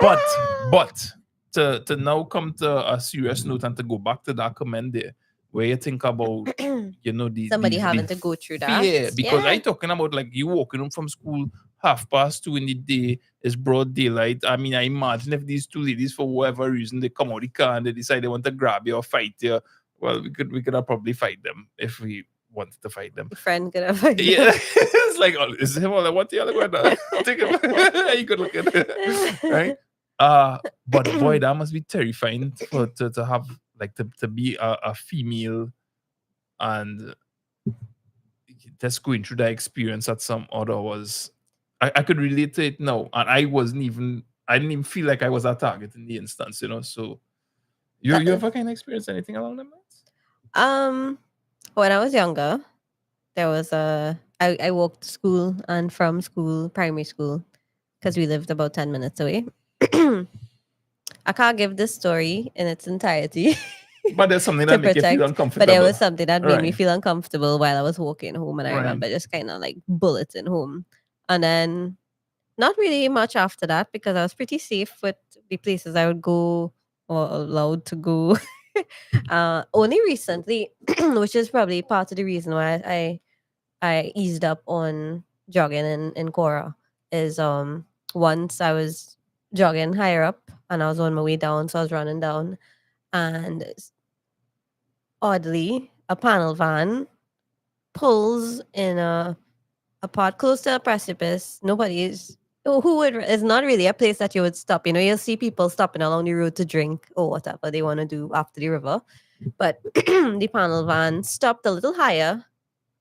but to now come to a serious note and to go back to that comment there, where you think about Somebody having to go through that. fear, because Yeah. I talking about like you walking home from school 2:30 in the day, it's broad daylight. I mean, I imagine if these two ladies for whatever reason they come out the car and they decide they want to grab you or fight you, well, we could have probably fight them if we wanted to fight them. Friend could have Yeah, it's like, oh, is him all I want the other one? Take him. You could look at it, right? But boy, that must be terrifying to have like to be a female and just going through that experience at some other was. I could relate to it now, and I didn't even feel like I was a target in the instance, So you ever kind of experienced anything along that lines? When I was younger, there was I walked to school and from school, primary school, because we lived about 10 minutes away. I can't give this story in its entirety. But there's something that to make you protect, feel uncomfortable. but there was something that made me Right. feel uncomfortable while I was walking home, and I Right. remember just kind of like bulleting home, and then not really much after that because I was pretty safe with the places I would go or allowed to go. Only recently, which is probably part of the reason why I eased up on jogging in Cora, is once I was jogging higher up and I was on my way down, so I was running down, and oddly, a panel van pulls in a part close to a precipice. Nobody is. Who would? It's not really a place that you would stop. You'll see people stopping along the road to drink or whatever they want to do after the river. But the panel van stopped a little higher,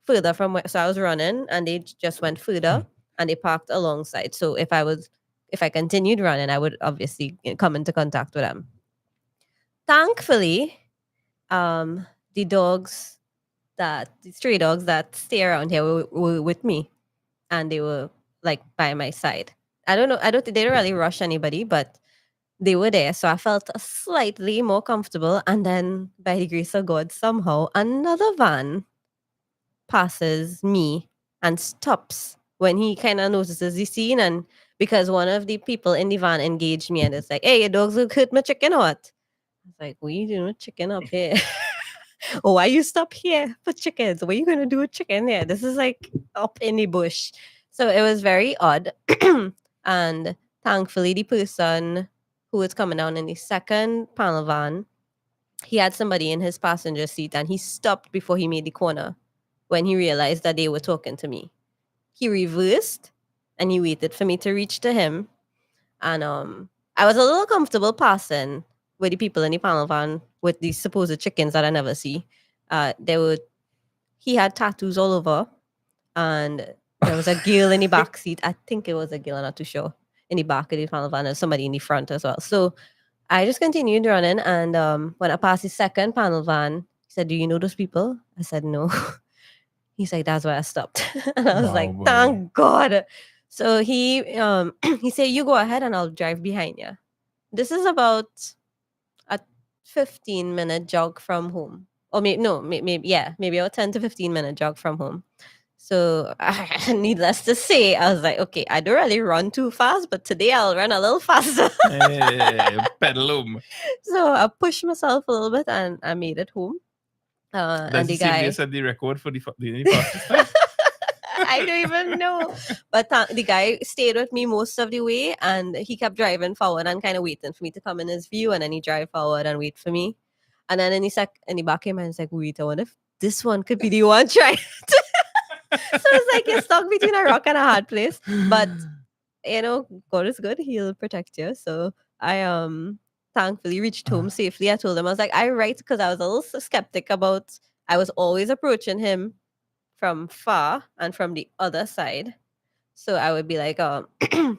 further from where. So I was running, and they just went further, and they parked alongside. So if I continued running, I would obviously come into contact with them. Thankfully, the stray dogs that stay around here were with me, and they were like by my side. I don't know. They didn't really rush anybody, but they were there. So I felt slightly more comfortable. And then by the grace of God, somehow another van passes me and stops when he kind of notices the scene. And because one of the people in the van engaged me and it's like, hey, your dogs will hurt my chicken or what? I was like, what are you doing with chicken up here? Oh, why you stop here for chickens? What are you going to do with chicken here? This is like up in the bush. So it was very odd. And thankfully, the person who was coming down in the second panel van, he had somebody in his passenger seat and he stopped before he made the corner when he realized that they were talking to me. He reversed and he waited for me to reach to him. And I was a little comfortable passing with the people in the panel van with these supposed chickens that I never see. He had tattoos all over, and there was a girl in the back seat. I think it was a girl, I'm not too sure. In the back of the panel van, and somebody in the front as well. So I just continued running, and when I passed the second panel van, he said, "Do you know those people?" I said, "No." He's like, "That's why I stopped." And I was Wow, like, boy. "Thank God." So he he said, "You go ahead, and I'll drive behind you." This is about a 15-minute jog from home, or maybe a 10 to 15-minute jog from home. So needless to say, I was like, okay, I don't really run too fast, but today I'll run a little faster. Hey, pedal home. So I pushed myself a little bit and I made it home. And That's the the same guy, day set the record for the fastest time. I don't even know. But the guy stayed with me most of the way, and he kept driving forward and kind of waiting for me to come in his view, and then he drive forward and wait for me. And then in the back of him, I was like, wait, I wonder if this one could be the one trying to. So it's like you're stuck between a rock and a hard place. But God is good; He'll protect you. So I thankfully reached home safely. I told him, I was like, I write because I was a little skeptic about. I was always approaching him from far and from the other side. So I would be like, I was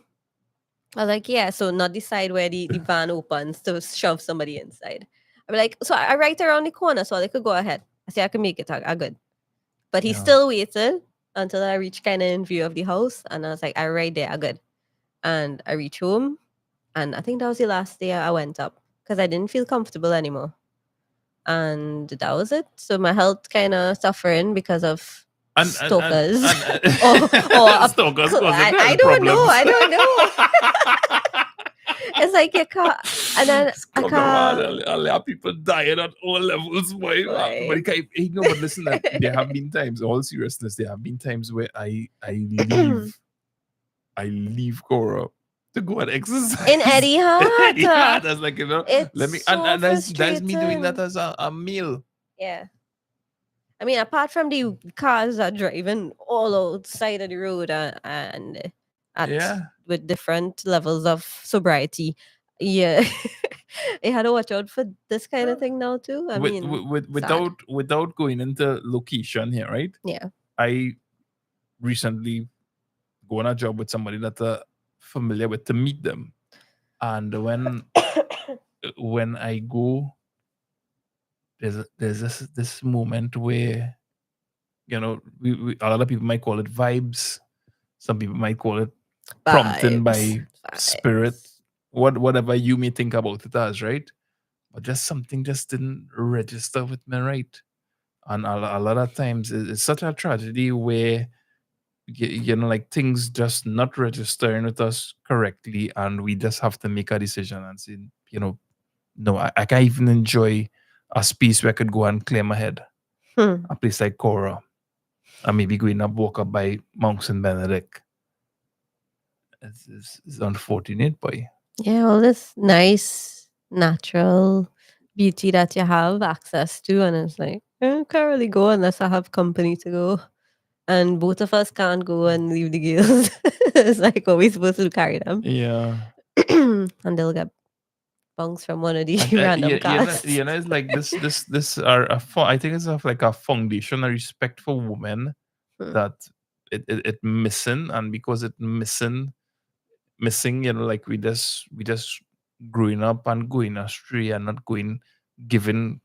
like, yeah, so not the side where the van opens to shove somebody inside. I'd be like, so I right around the corner so they could go ahead. I say I can make it. I good. But he Yeah. still waited until I reached kind of in view of the house. And I was like, I right there, I good. And I reached home. And I think that was the last day I went up because I didn't feel comfortable anymore. And that was it. So my health kind of suffering because of stalkers. Stalkers. I don't know. It's like you can't. And then I Come can't. on, a lot of people dying at all levels, boy. Boy. But no, but listen, there have been times, all seriousness, there have been times where I leave Cora to go and exercise. In Eddie Hart. Yeah, that's like, It's let me, so and that's me doing that frustrating. as a meal. Yeah. I mean, apart from the cars that driving all outside of the road and with different levels of sobriety, yeah, you had to watch out for this kind of thing now too. I mean, sad. Without going into location here, right? Yeah. I recently go on a job with somebody that familiar with to meet them, and when I go, there's this moment where, you know, we a lot of people might call it vibes, some people might call it prompting by spirit, whatever you may think about it as, right? But just something just didn't register with me, right? And a lot of times it's such a tragedy where you know, like things just not registering with us correctly, and we just have to make a decision and say, you know, no, I can't even enjoy a space where I could go and clear my head. A place like Cora, and maybe going up, walk up by Mount St. Benedict. It's unfortunate, boy. Yeah, all this nice natural beauty that you have access to, and it's like, I can't really go unless I have company to go. And both of us can't go and leave the girls. It's like, are we supposed to carry them? Yeah. And they'll get bounced from one of these random cars. You know, it's like this are I think it's like a foundation of respect for women that it missing, and because it missing, you know, like we just growing up and going astray and not giving,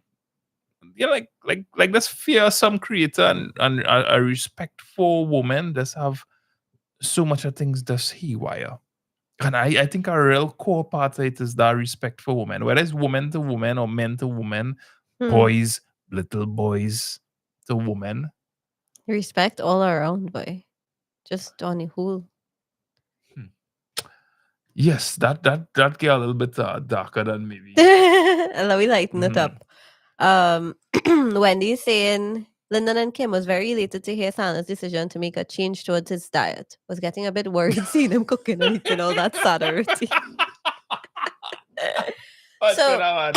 you know, like this fearsome creator and a respect for women just have so much of things just haywire. And I think a real core part of it is that respect for women, whether it's woman to woman or men to woman, boys, little boys to women. Respect all around, boy. Just on the whole. Yes, that get a little bit darker than maybe. Let me lighten it up. Wendy's saying Lyndon and Kim was very elated to hear Santa's decision to make a change towards his diet. Was getting a bit worried seeing him cooking and eating all that sada roti. So,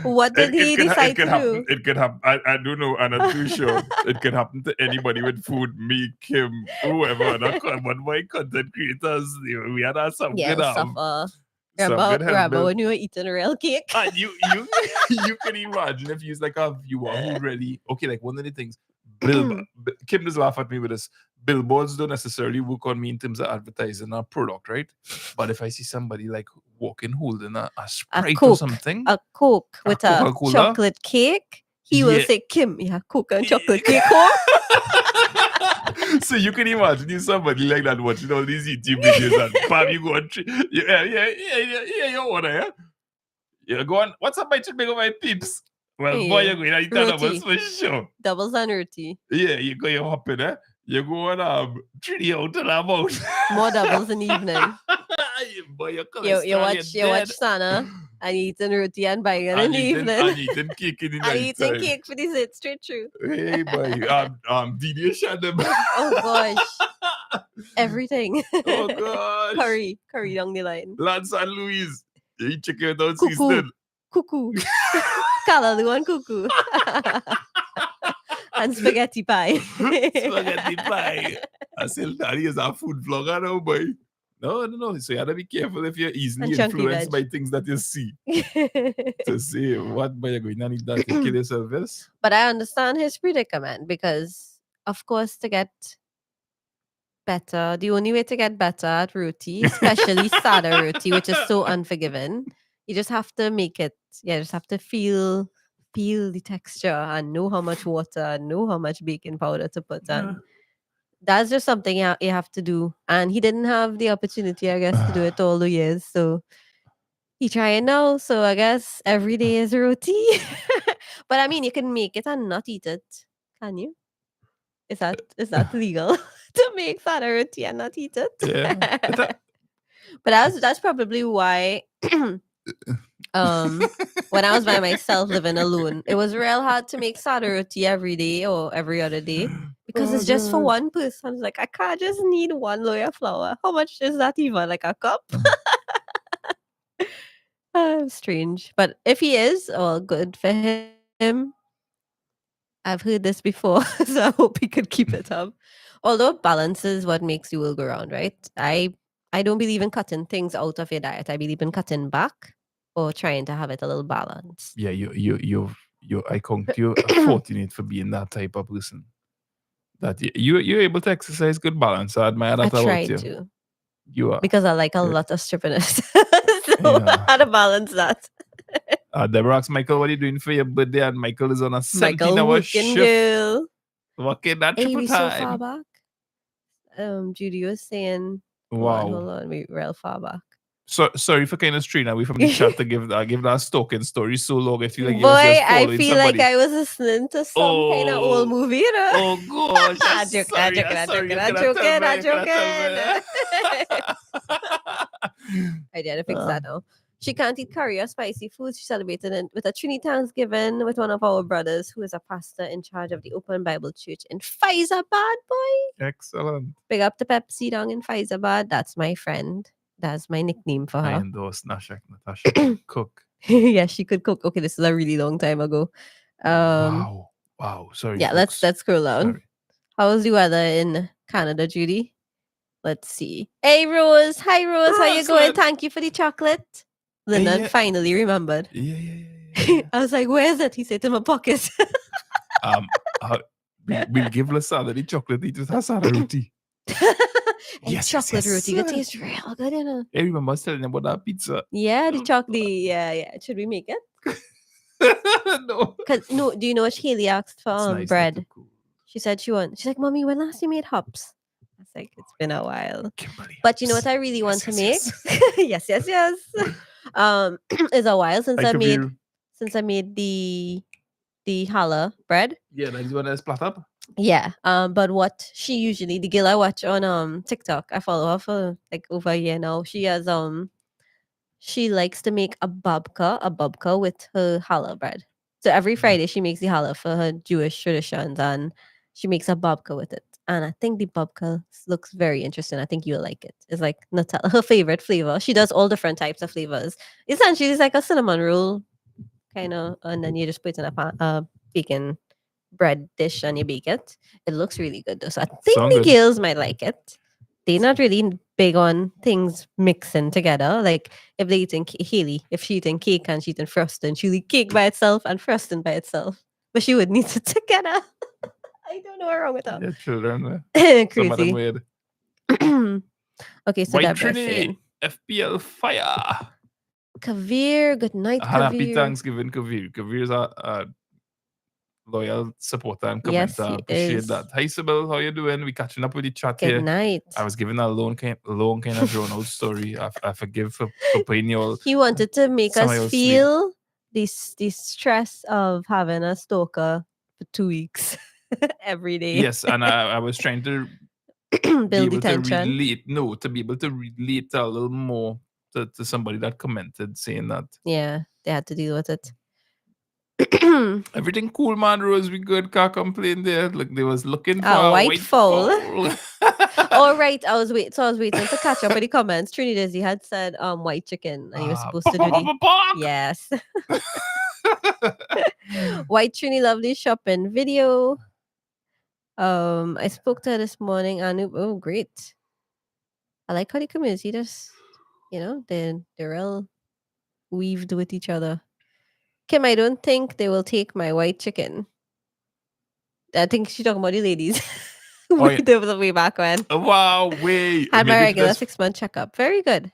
what did he decide to do? It could happen. I don't know. I'm not too sure. It could happen to anybody with food. Me, Kim, whoever. One of my content creators. We had some good Remember when you were eating a real cake? And you can imagine if he's like a viewer who really, okay, like one of the things, Kim just laugh at me with this. Billboards don't necessarily work on me in terms of advertising a product, right? But if I see somebody like walking holding a Sprite Coke, or something, a Coke with a chocolate cake, he will say, Kim, yeah, Coke and chocolate cake. So you can imagine you somebody like that watching all these YouTube videos and bam, you go and you order, yeah? You're going, what's up, my chicken, my peeps? Well, boy, you're going to eat doubles for sure. Doubles and roti. Yeah, you go, you're hopping, eh? You go and 3 out and about. More doubles in the evening. Boy, you watch Sana and eating roti and banging in the evening. And eating cake in the night. And eating cake for the straight through. Hey, boy. Didier Shadam. Oh, gosh. Everything. Oh, gosh. Curry down the line. Lance and Louise. You eat chicken without seasoning. Cuckoo. Callaloo and cuckoo. And spaghetti pie. Spaghetti pie. I still daddy is a food vlogger now, boy. No. So you have to be careful if you're easily influenced by things that you see. To say, what, boy, you're going to need that to kill yourself, yes? But I understand his predicament because, of course, to get better, the only way to get better at roti, especially sada roti, which is so unforgiving, you just have to make it. Yeah, just have to feel the texture and know how much water and know how much baking powder to put on. That's just something you have to do. And he didn't have the opportunity, I guess, to do it all the years. So he trying now. So I guess every day is roti. But I mean, you can make it and not eat it. Can you? Is that legal to make sada roti and not eat it? Yeah. But that's probably why when I was by myself living alone, it was real hard to make sada roti every day or every other day because it's just for one person. It's like I can't just need one loaf of flour. How much is that even? Like a cup? Strange. But if he is, well, good for him. I've heard this before, so I hope he could keep it up. Although balance is what makes the world go round, right? I don't believe in cutting things out of your diet. I believe in cutting back or trying to have it a little balanced. Yeah, I count you fortunate for being that type of person. That you're able to exercise good balance. I admire that I about try you. to. You are. Because I like a Yeah. lot of strippiness. So Yeah. how to balance that? Deborah asked Michael, what are you doing for your birthday? And Michael is on a Michael 17-hour working shift. girl. Working that Hey, triple we so far time. back. Judy was saying, Wow. hold on, we real far back. So sorry for kind of straying away from the chat to give that stalking story so long. I feel like Boy, you was just I following feel somebody. like I was listening to some kind of old movie, you know? Oh gosh, I'm Joking, sorry. I'm sorry. joking, You I'm cannot tell joking, me, I'm you cannot tell me. I did to fix that now. She can't eat curry or spicy foods. She celebrated it with a Trinity Thanksgiving with one of our brothers who is a pastor in charge of the Open Bible Church in Faizabad, boy. Excellent. Big up to Pepsi down in Faizabad. That's my friend. That's my nickname for I her. endorse Natasha can cook. Yeah, she could cook. Okay, this is a really long time ago. Wow. Sorry. Yeah, folks. let's scroll down. Sorry. How's the weather in Canada, Judy? Let's see. Hey, Rose. Hi, Rose. How you going? Roslyn. Thank you for the chocolate. Lyndon yeah. finally remembered. Yeah. I was like, where is it? He said, in my pocket. We'll give Lasada the chocolate. He just has a roti. Yes, chocolate roti. It tastes real good, you know. I remember telling them about that pizza. Yeah, the chocolate. Yeah. Should we make it? No. No, do you know what Haley asked for? It's nice, Bread. not too cool. She said she's like, Mommy, when last you made hops? I was like, it's been a while. Kimberly But you know Hobbs. what I really want to make? Yes. Yes. It's a while since Hi, I made Kabir. the challah bread. Yeah, that is one that's splat up. Yeah. But what she usually, the girl I watch on TikTok, I follow her for like over a year now. She has she likes to make a babka with her challah bread. So every Friday she makes the challah for her Jewish traditions, and she makes a babka with it. And I think the babka looks very interesting. I think you'll like it. It's like Nutella, her favorite flavor. She does all different types of flavors. Essentially, it's like a cinnamon roll, kind of, and then you just put it in a bacon bread dish and you bake it. It looks really good though. So I think Sound the good. girls might like it. They're not really big on things mixing together. Like if they eating Haley, if she eating cake and she eating frosting, she'll eat cake by itself and frosting by itself. But she would need it together. I don't know what's wrong with her. Yeah, children. Some of them Crazy. weird. Okay, so White Deborah's Trinity, saying, FPL fire. Kavir, good night, Happy Kavir. Thanksgiving, Kavir. Kavir's a loyal supporter and commenter. Yes, he Appreciate is. that. Hi, Sybil. How you doing? We catching up with the chat Good here. night. I was giving a long kind of drawn out story. I forgive for putting you all. He wanted to make Some of us y'all feel this stress of having a stalker for 2 weeks every day. Yes, and I was trying to be Build the able to tension. relate. No, to be able to relate a little more to somebody that commented saying that Yeah, they had to deal with it. everything cool, man. Rose, we good. Can't complain there. Look, they was looking for A a white white fowl. fowl. All right, I was waiting to catch up with the comments. Trinidad, he had said white chicken, and he was supposed to do the yes. White Trini lovely shopping video. I spoke to her this morning and oh great. I like how the community just, they're all weaved with each other. Kim, I don't think they will take my white chicken. I think she's talking about the ladies. Oh, yeah. There was a way back when. Wow, wait. Had my Maybe regular that's- 6-month checkup. Very good.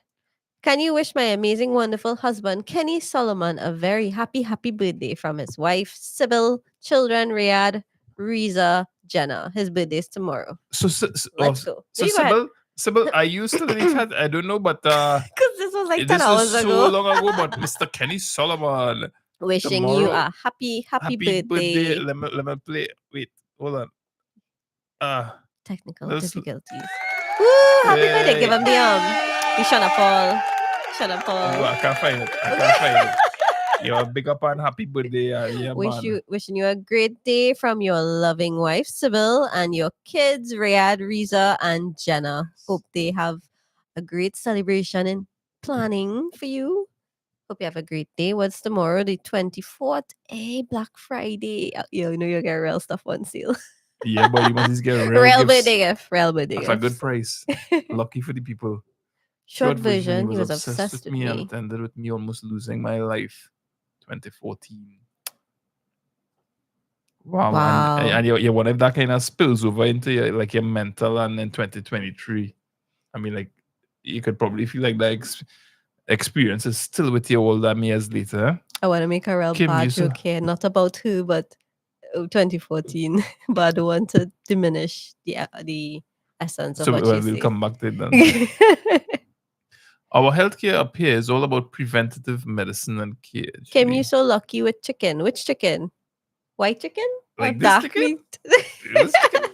Can you wish my amazing, wonderful husband, Kenny Solomon, a very happy birthday from his wife, Sybil, children, Riyadh, Riza, Jenna. His birthday's tomorrow. Let's go. So You go ahead. Sybil, are you still in the chat? I don't know, but Because this was like 10 this hours was ago. so long ago. But Mr. Kenny Solomon, Wishing tomorrow, you a happy birthday. Let me play. Wait, hold on. Technical let's- difficulties. Woo! Happy birthday. Give him the Shana Paul. Shana Oh, Paul. I can't find it. You're big up and happy birthday. Yeah, man. Wishing you a great day from your loving wife, Sybil, and your kids, Riyadh, Riza, and Jenna. Hope they have a great celebration and planning for you. Hope you have a great day. What's tomorrow? The 24th. Hey, Black Friday. You know you'll get real stuff on sale. Yeah, but you must just get real Real gifts birthday gift. Real birthday at a good gifts. price. Lucky for the people. Short version, he was obsessed with me me. and it ended with me almost losing my life. 2014. Wow. And you wonder if that kind of spills over into your mental and in 2023. I mean, like, you could probably feel like that experience is still with you all that years later. I want to make a real Kim, bad joke here, not about who, but 2014. But I don't want to diminish the essence of what you we'll say. come back to it then. Our healthcare up here is all about preventative medicine and care. Kim, you're so lucky with chicken. Which chicken? White chicken? Like or this dark chicken? meat? This chicken?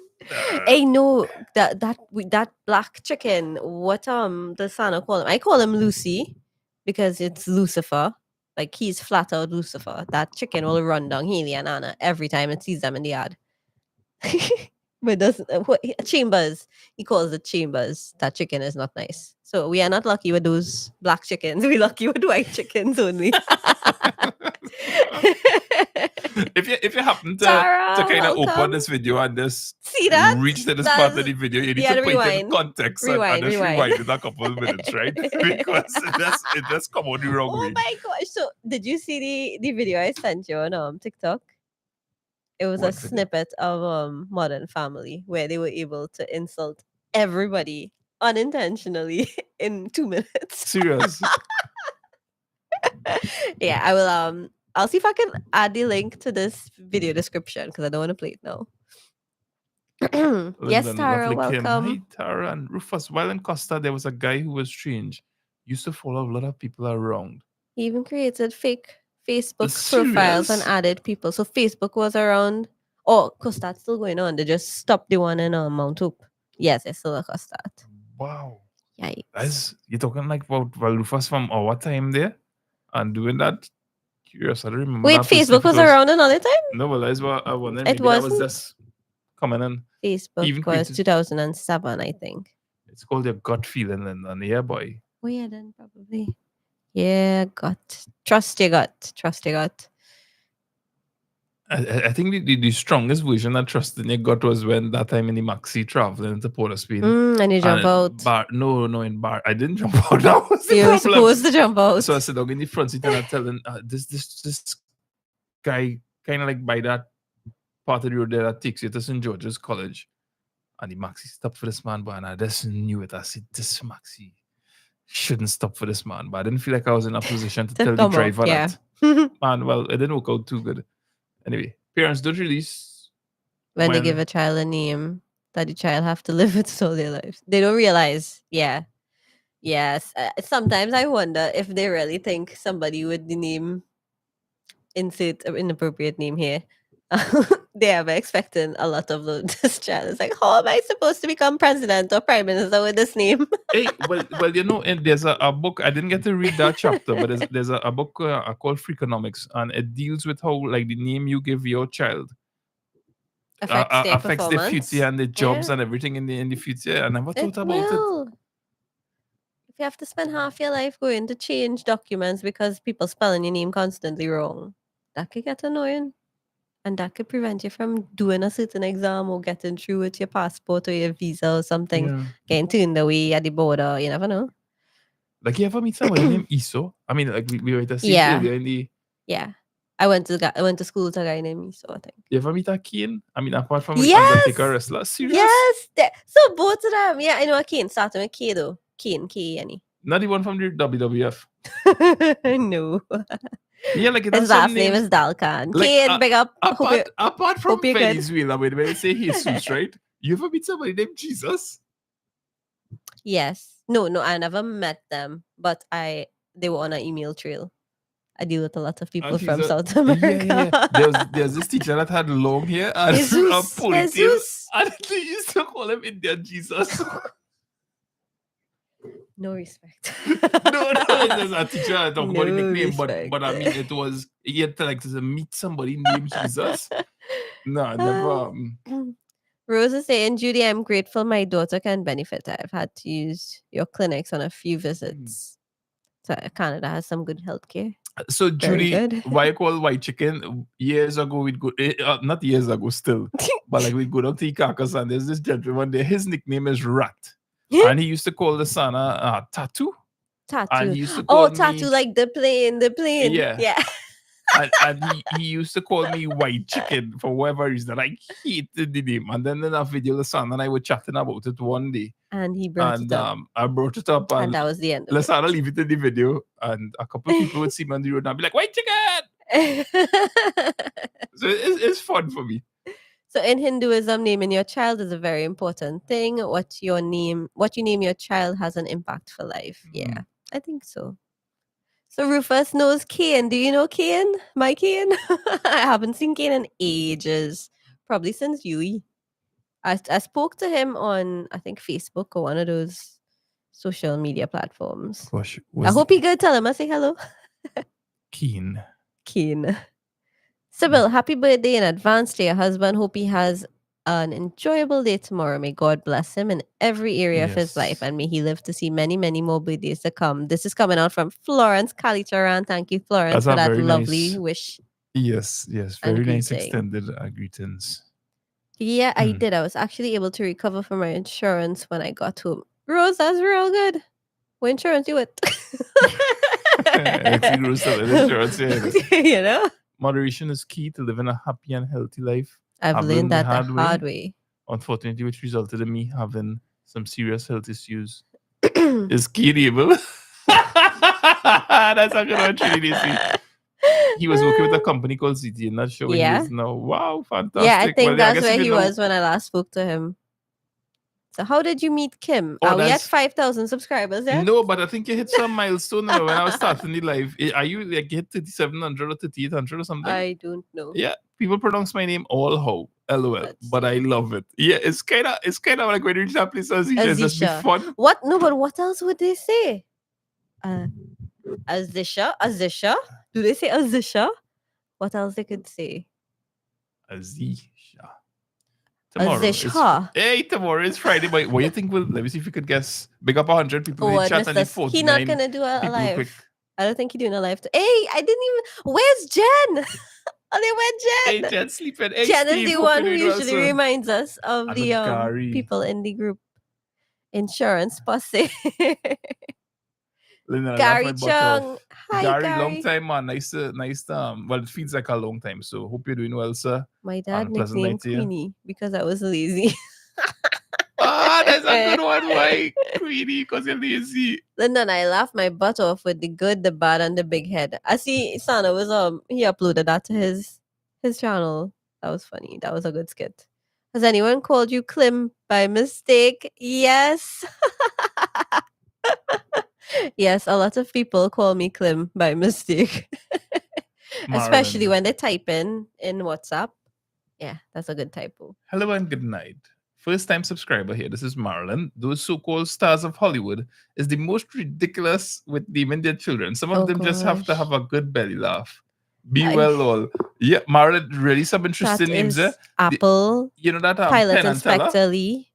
Hey, no, that black chicken. What does Santa call him? I call him Lucy because it's Lucifer. Like he's flat out Lucifer. That chicken will run down Haley and Anna every time it sees them in the yard. But doesn't Chambers? He calls it Chambers. That chicken is not nice. So we are not lucky with those black chickens. We're lucky with white chickens only. If you happen to Tara, kind of welcome. Open this video and just See that? reach to this part of the video, you need to put it in context and just rewind it a couple of minutes, right? Because it just come on the wrong way. Oh my gosh. So did you see the video I sent you on TikTok? It was What a video? snippet of Modern Family where they were able to insult everybody unintentionally in 2 minutes. Serious? Yeah, I will I'll see if I can add the link to this video description because I don't want to play it now. Yes, London, Tara, lovely Kim. welcome. Hi, Tara and Rufus. While in Costa, there was a guy who was strange. Used to follow a lot of people around. He even created fake Facebook profiles and Serious? added people. So Facebook was around. Oh, Costard still going on. They just stopped the one in Mount Hope. Yes, it's still a Costard. Wow. Yikes. You're talking like about Rufus from our time there and doing that? Curious, I don't remember. Wait, that person, Facebook was around another time? No, well, that's what I wondered. It Maybe that was wasn't? just coming in. Facebook Even was created- 2007, I think. It's called your gut feeling, and yeah, boy. Oh, yeah, then probably. Yeah, gut. Trust your gut. Trust your gut. I think the strongest version of trust in your gut was when that time in the Maxi traveling into Port of Spain. And you jump out. In bar. I didn't jump out. That was the You were problem. supposed to jump out. So I said, "Dog in the front seat," and I'm telling this guy kind of like by that part of the road there that takes you to St. George's College, and the Maxi stopped for this man, but and I just knew it. I said, "This Maxi shouldn't stop for this man," but I didn't feel like I was in a position to tell the driver that. Man, well, it didn't work out too good. Anyway, parents don't release when they give a child a name that the child have to live with all their lives. They don't realize. Yeah. Yes. Sometimes I wonder if they really think somebody with the name, insert an inappropriate name here, they are expecting a lot of this child. It's like, how am I supposed to become president or prime minister with this name? Hey, well, you know, and there's a book. I didn't get to read that chapter, but there's a book called Freakonomics, and it deals with how like the name you give your child affects the future and the jobs and everything in the future. I never thought about it. If you have to spend half your life going to change documents because people spelling your name constantly wrong, that could get annoying. And that could prevent you from doing a certain exam or getting through with your passport or your visa or something. Yeah. Getting turned away at the border. You never know. Like, you ever meet somebody named Iso? I mean, like, we were to see earlier in the... Yeah. I went to school with a guy named Iso, I think. You ever meet a Kane? I mean, apart from yes! Undertaker wrestler? Serious? Yes! So both of them. Yeah, I know a Kane. Starting with K though. Kane, K-E-N-E. Not the one from the WWF? No. Yeah, like his last name is Dalkan. Like, Kane, big up. Apart from Venezuela, when they say Jesus, right? You ever meet somebody named Jesus? Yes. No, I never met them, but they were on an email trail. I deal with a lot of people from South America. Yeah. There's this teacher that had long hair and a ponytail, and they used to call him Indian Jesus. No respect. No, there's a teacher I talk about the No nickname, respect. but I mean it was he had to like to meet somebody named Jesus. No, I never. Rose is saying, Judy, I'm grateful my daughter can benefit. I've had to use your clinics on a few visits. So Canada has some good healthcare. So Very Judy, good. why I call white chicken? Years ago we'd go, not years ago still, but like we'd go down to Ikakas and there's this gentleman there. His nickname is Rat, and he used to call the Sana Tattoo. Tattoo. And he used to call tattoo, me, like the plane. Yeah. Yeah. and he used to call me white chicken for whatever reason. I hated the name. And then in that video, Lasana and I were chatting about it one day. And he brought it up. I brought it up And that was the end of Lasana leave it in the video. And a couple of people would see me on the road and be like, white chicken! So it's fun for me. So in Hinduism, naming your child is a very important thing. What you name your child has an impact for life. Yeah, I think so. So Rufus knows Cain. Do you know Cain? My Cain? I haven't seen Cain in ages. Probably since UE. I spoke to him on, I think, Facebook or one of those social media platforms. Gosh, I hope he good. Tell him I say hello. Keen. Sybil, happy birthday in advance to your husband. Hope he has an enjoyable day tomorrow. May God bless him in every area of his life, and may he live to see many, many more birthdays to come. This is coming out from Florence Kalicharan. Thank you, Florence, for that lovely wish. Yes, very nice extended greetings. Yeah, I did. I was actually able to recover from my insurance when I got home. Rose, that's real good. What insurance you with? You know? Moderation is key to living a happy and healthy life. I've learned that the hard way. Unfortunately, which resulted in me having some serious health issues. Is key evil. That's a good one, Trinity. He was working with a company called ZT, and not sure where he is now. Wow, fantastic. Yeah, I think that's where he was when I last spoke to him. So how did you meet Kim? Are we at 5,000 subscribers there? No, but I think you hit some milestone when I was starting the live. Are you like hit 3,700 or 3,800 or something? I don't know. Yeah, people pronounce my name all how. LOL. But I love it. Yeah, it's kind of like when you reach that place, it's just be fun. What? No, but what else would they say? Azisha? Do they say Azisha? What else they could say? Azisha. Tomorrow is Friday. But what do you think? Let me see if you could guess. Big up 100 people in the chat and 49. He's not gonna do a live. Quick. I don't think he's doing a live. Hey, I didn't even. Where's Jen? Where's Jen? Hey, Jen's sleeping. Hey, Jen Steve, is the one who usually reminds us of the people in the group. Insurance posse. Linda, Gary Chung. Hi, Gary, long time, man. Nice. Well, it feels like a long time. So hope you're doing well, sir. My dad nicknamed Queenie because I was lazy. That's a good one. Why Queenie? Because you're lazy. Lyndon, I laughed my butt off with the good, the bad, and the big head. I see Sana was he uploaded that to his channel. That was funny. That was a good skit. Has anyone called you Klim by mistake? Yes. Yes, a lot of people call me Klim by mistake. Especially when they type in WhatsApp. Yeah, that's a good typo. Hello and good night. First time subscriber here. This is Marilyn. Those so-called stars of Hollywood is the most ridiculous with naming their children. Some of them just have to have a good belly laugh. Be well all. Yeah, Marilyn, really some interesting names there. Apple. You know that Pilot Inspector Lee.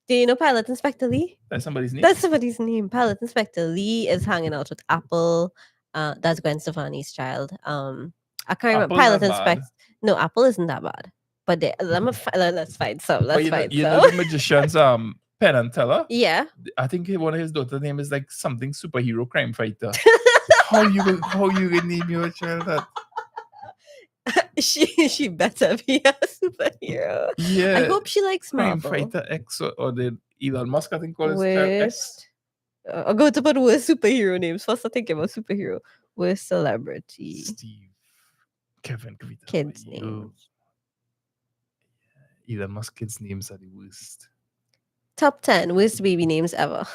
Do you know Pilot Inspector Lee? That's somebody's name. That's somebody's name. Pilot Inspector Lee is hanging out with Apple. That's Gwen Stefani's child. I can't remember. Pilot Inspector. No, Apple isn't that bad. But let's find some. You know the magician's Penn and Teller? Yeah. I think one of his daughter's name is like something superhero crime fighter. How you gonna name your child that? She better be a superhero. Yeah. I hope she likes Marvel. Crime Fighter X or the Elon Musk, I think, called X. I'll go to put worst superhero names. First, I think about superhero. Worst celebrity. Steve. Kevin. Kids' names. Elon Musk kids' names are the worst. Top 10 worst baby names ever.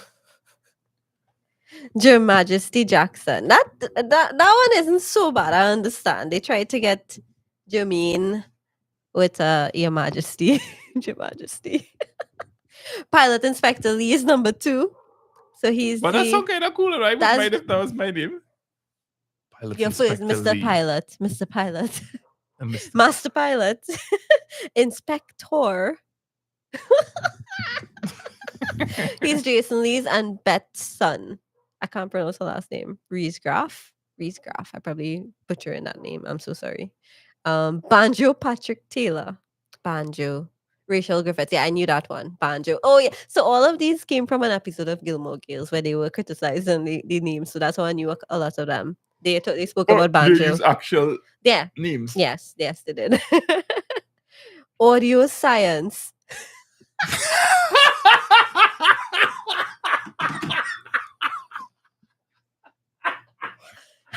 Your Majesty Jackson. That one isn't so bad. I understand. They tried to get Jermaine with Your Majesty. Your Majesty. Pilot Inspector Lee is number 2. So he's But that's so kind of cool, right? I wouldn't mind if that was my name. Pilot your first Inspector Mr. Lee. Pilot. Mr. Pilot. And Mr. Master Pilot. Inspector. He's Jason Lee's and Bet's son. I can't pronounce her last name. Riesgraf. I probably butchering that name. I'm so sorry. Banjo Patrick Taylor. Banjo. Rachel Griffiths. Yeah, I knew that one. Banjo. Oh, yeah. So all of these came from an episode of Gilmore Girls where they were criticizing the names. So that's how I knew a lot of them. They spoke about They Banjo. use actual Yeah. names. Yes, they did. Audio Science.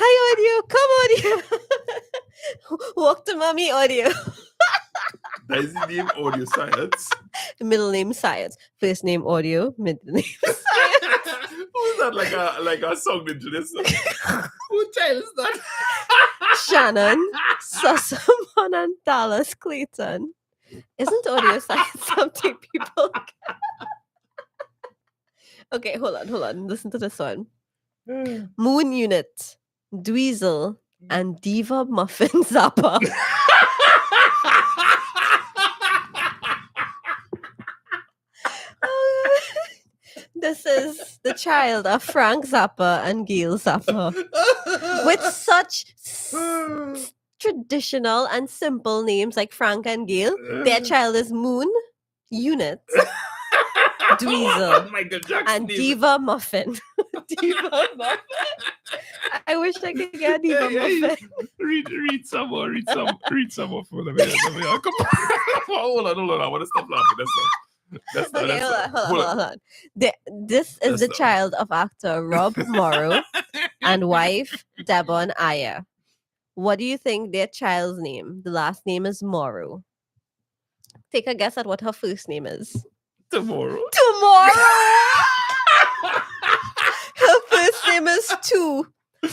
Hi, Audio. Come, Audio. Walk to mommy, Audio. That is the name Audio Science. Middle name Science. First name Audio. Middle name Science. Who's that like a song engineer? Who child is that? Shannon, Sassamon, and Dallas Clayton. Isn't Audio Science something people... Okay, hold on. Listen to this one. Moon Unit, Dweezil, and Diva Muffin Zappa. This is the child of Frank Zappa and Gail Zappa. With such traditional and simple names like Frank and Gail, their child is Moon, Unit, Dweezil, Michael Jackson and name. Diva Muffin. Diva Muffin. I wish I could get a Diva Muffin. Read some more. Read some more for them. Hold on. I want to stop laughing. That's not. Okay, hold on. This is the child of actor Rob Morrow and wife Devon Ayer. What do you think their child's name? The last name is Morrow. Take a guess at what her first name is. Tomorrow. Her first name is Tu.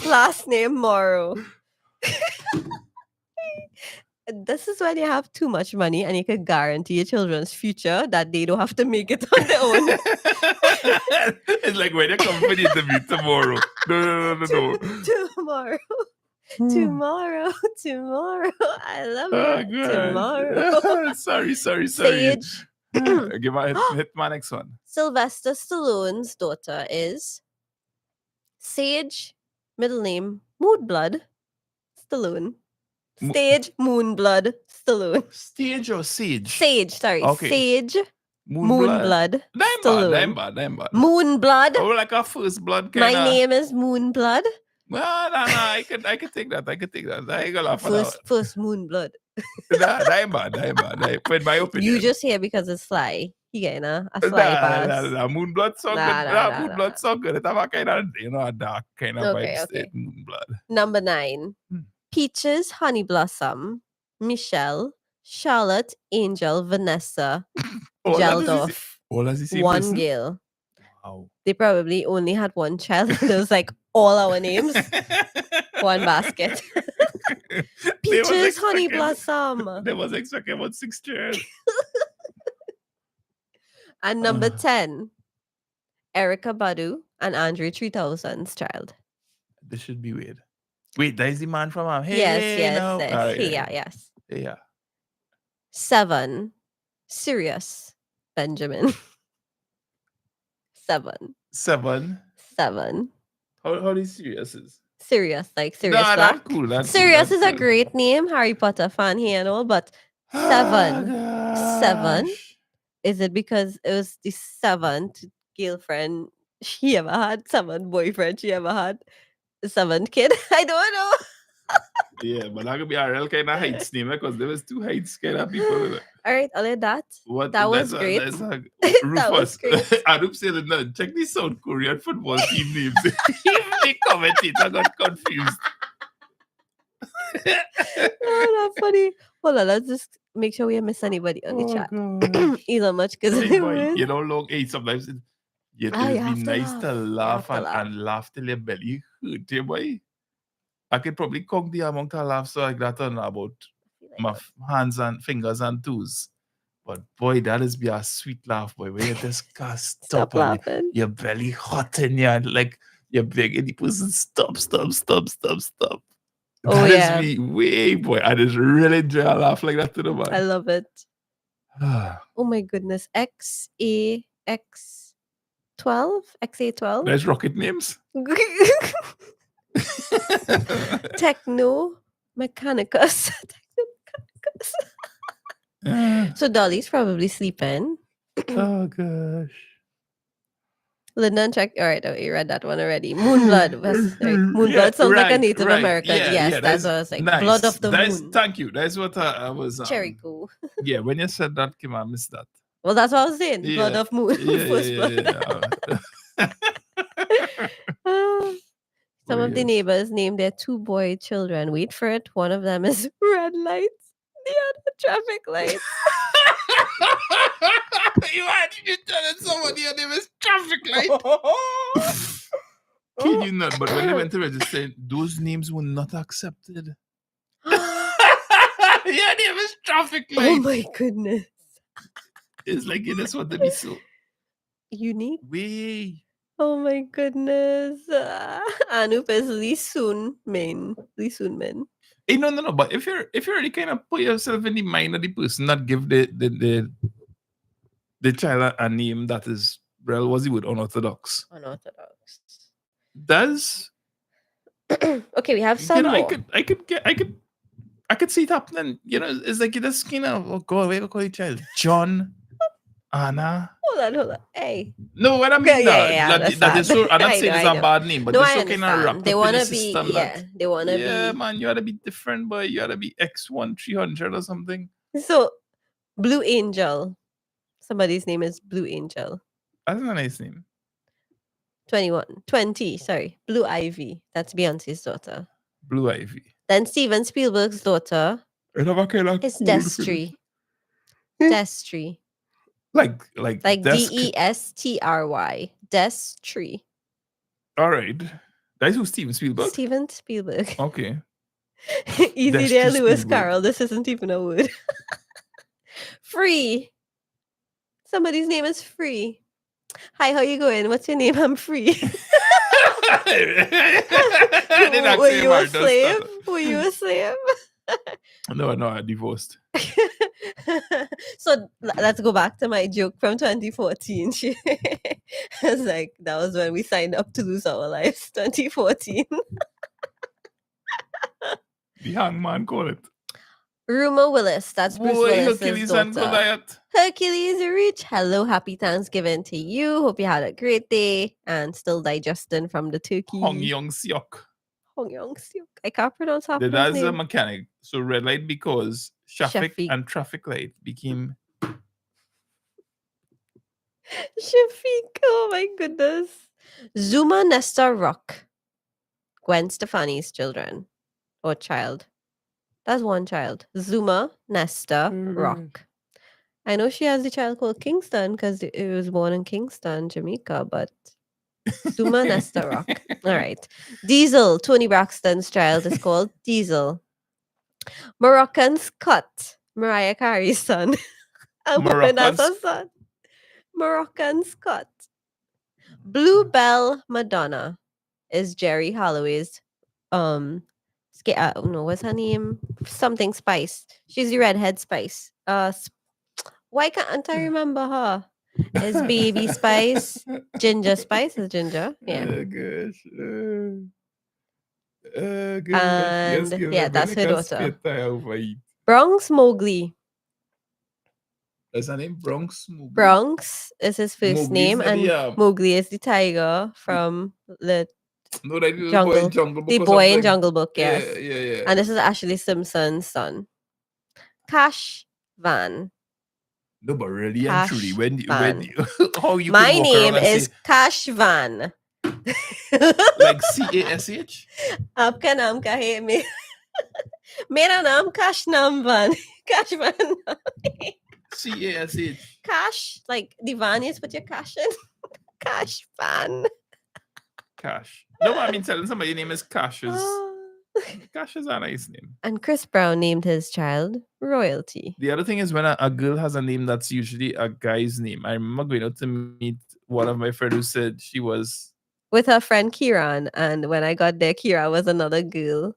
Last name Morrow. This is when you have too much money and you can guarantee your children's future that they don't have to make it on their own. It's like when you come for the interview tomorrow. No. Tomorrow. I love it. God. Tomorrow. Sorry. Sage. Hit my next one. Sylvester Stallone's daughter is Sage, middle name Moonblood Stallone. Stage Moonblood Stallone. Stage or Sage? Sage, sorry. Okay. Sage Moonblood Stallone. Name bad. Moonblood. Oh, like a first blood kind My name is Moonblood. No, I could take that. I ain't gonna laugh at that. First Moonblood. That ain't bad. In my opinion. You just hear because it's Sly. He getting a Sly pass. Nah. Moonblood song good. Moonblood song good. It have a kind of, a dark kind of vibe state. Moonblood. Number 9. Peaches, Honey Blossom, Michelle, Charlotte, Angel, Vanessa, Geldorf. One girl. Wow. They probably only had one child. There was like all our names. One basket. Peaches, Honey Blossom. There was expecting about 6 chairs. And number 10, Erica Badu and Andre 3000's child. This should be weird. Wait, that is the man from Hey. Yes. No. Yes. Yeah. 7, Sirius Benjamin. 7. How is Sirius? Sirius, like Sirius Black. That's cool. Sirius is a great name, Harry Potter fan here and all, but 7. 7. Is it because it was the 7th girlfriend she ever had, 7th boyfriend she ever had, the 7th kid? I don't know. Yeah, but that could be a real kind of heights name because there was 2 heights kind of people. All right, I'll let that. What? That was great. That was great. Arup said, no, check the South Korean football team names. Even the commentator got confused. Oh, that's funny. Hold on, let's just make sure we don't miss anybody on the chat. Elon Musk, because you know, long age sometimes it would be nice to laugh and laugh till your belly hurt, you boy. I could probably count the amount of laughs like that on about my hands and fingers and toes. But boy, that is be a sweet laugh, boy. When you just can't Stop stop and laughing. your belly hot in you, like you're begging the person, stop. Oh, That is yeah. me way, boy. I just really enjoy a laugh like that to the I man. love it. Oh my goodness. XA12? Nice rocket names. Techno Mechanicus. So Dolly's probably sleeping. Oh gosh. Lyndon check. All right, you read that one already. Moonblood. Moonblood sounds like a Native American. Yes, that's what I was like. Nice. Blood of the moon. Thank you. That's what I was. Cheriko. Yeah, when you said that, Kim, I missed that. Well, that's what I was saying. Blood Yeah. of moon. First blood. Some of the neighbors named their 2 boy children. Wait for it. One of them is red lights. The other traffic lights. You telling somebody your name is traffic light? Kid you not, but when they went to register, those names were not accepted. Your name is traffic light. Oh my goodness. It's like you just want to be so Unique. way. Oh my goodness. Anup is Lee Soon Min. Hey, no. But if you're already kind of put yourself in the mind of the person that give the child a name that is real, was he would unorthodox? Unorthodox. Does Okay, we have some more. I could see it happening. You know, it's like you just kind of what do you call your child? John, Anna. Hold on. Hey. No, what I mean that is so. I'm not saying it's a know. bad name, but No, they're I so kind of understand. wrapped They up in want the to be, system. they want to Yeah, be. man, you ought to be different, boy. You ought to be X1 300 or something. So, Blue Angel. Somebody's name is Blue Angel. That's a nice name. 20, sorry. Blue Ivy. That's Beyonce's daughter. Blue Ivy. Then Steven Spielberg's daughter is Destry. Destry. Like Destry. Destry. All right. That's who Steven Spielberg. Steven Spielberg. Okay. Easy Destry there, Lewis Spielberg. Carroll. This isn't even a word. Free. Somebody's name is Free. Hi, how you going? What's your name? I'm Free. Were you a slave? Were you a slave? No, I divorced. So let's go back to my joke from 2014. She was like, that was when we signed up to lose our lives. 2014. The hangman call it. Rumor Willis. That's Bruce Willis's Hercules and daughter. Goliath. Hercules Reach. Hello, happy Thanksgiving to you. Hope you had a great day and still digesting from the turkey. Hong Yong Siok. Hong Yong Siok. I can't pronounce half The his dad's a name. mechanic. So red light because traffic Shafiq. and traffic light became Shafiq. Oh my goodness. Zuma Nesta Rock. Gwen Stefani's children. Or child. That's one child. Zuma Nesta Rock. I know she has a child called Kingston because it was born in Kingston, Jamaica, but Zuma Nesta Rock. All right. Diesel. Tony Braxton's child is called Diesel. Moroccan Scott. Mariah Carey's son. A woman has a son. Moroccan Scott. Bluebell Madonna is Jerry Holloway's what's her name? Something Spice. She's the redhead Spice. Why can't I remember her? Is Baby Spice? Ginger Spice is Ginger. Yeah. gosh. And yeah, that's her daughter. Bronx Mowgli. Is her name Bronx Mowgli? Bronx is his first Mowgli's name, the, and Mowgli is the tiger from the No, that is Jungle. boy in Jungle Book. the or boy in something. Jungle Book. Yes. Yeah. And this is Ashley Simpson's son. Cash Van. No, but really Cash and truly, when Van. how you My could walk name around and is say, Cash Van. like CASH? आपका नाम क्या है? मेरा नाम Cash Nam Van. Cash Van. CASH. Cash, like the van is put your cash in. Cash Van. Cash. No, I mean telling somebody your name is Cash is Cash is a nice name. And Chris Brown named his child Royalty. The other thing is when a girl has a name that's usually a guy's name. I remember going out to meet one of my friends who said she was with her friend Kieran, and when I got there, Kira was another girl.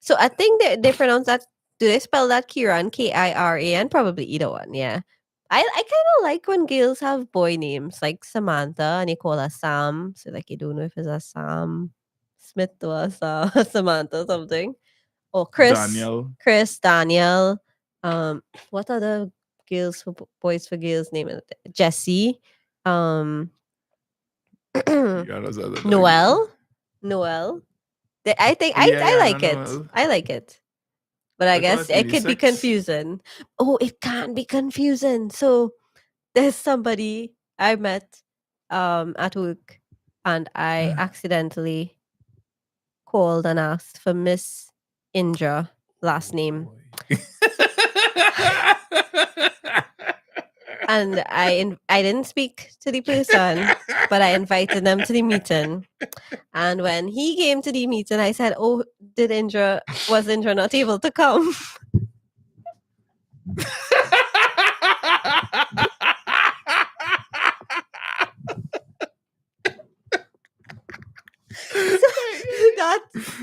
So I think they pronounce that. Do they spell that Kieran? Kiran? Probably either one. Yeah. I kind of like when girls have boy names like Samantha and you call her Sam. So like you don't know if it's a Sam Smith or a Samantha or something. Or Chris. Daniel. What other girls for boys for girls name? Jesse. Noel. I think I like it. Noel. I like it. But I guess it could be confusing. Oh, it can be confusing. So there's somebody I met at work and I accidentally called and asked for Miss Indra last name. And I didn't speak to the person, but I invited them to the meeting. And when he came to the meeting, I said, "Oh, was Indra not able to come?"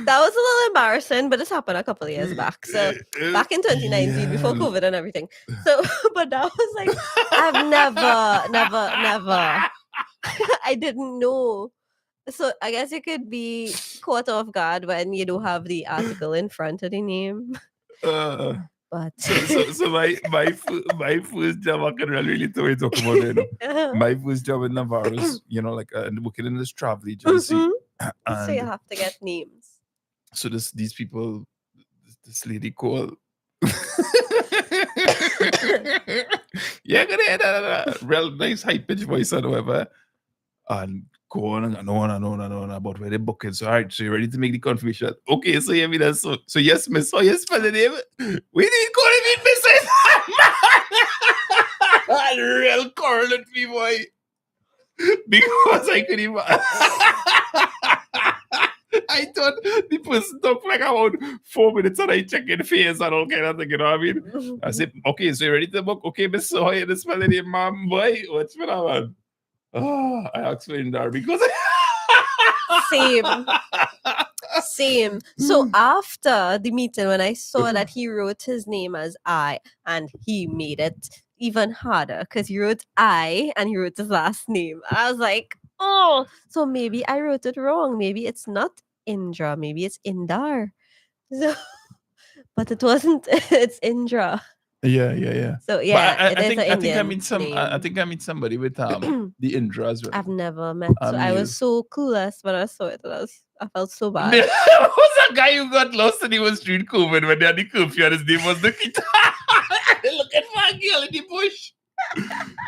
That was a little embarrassing, but this happened a couple of years back. So back in 2019, before COVID and everything. So, but that was like, I've never. I didn't know. So I guess it could be caught off guard when you don't have the article in front of the name. But so my first job, I can really talk about it. My first job in Navarro's, like working in this travel agency. Mm-hmm. So you have to get names. So these people, this lady called. Yeah, gonna hear that real nice high pitched voice and whatever, and go on and on about where they book it. So all right, so you're ready to make the confirmation. Okay, so you mean that so yes, miss. So yes, spell the name. We didn't call it miss. Real correlate me boy. Because I could even I thought the person took like about 4 minutes and I check in face and all kind of thing, you know what I mean? I said, okay, so you ready to book? Okay, Miss Soy, the spell the name, ma'am, boy. What's for that one? Oh, I asked for Indar because Same. So after the meeting, when I saw that he wrote his name as I, and he made it even harder because he wrote I and he wrote his last name. I was like, oh, so maybe I wrote it wrong. Maybe it's not Indra. Maybe it's Indar. So, but it wasn't. It's Indra. Yeah. So yeah, I think I meet somebody with the Indra as well. I've never met. So I was so clueless when I saw it. I felt so bad. There was a guy who got lost and he was street COVID when they had the curfew and his name was Nikita. Looking for a girl in the bush.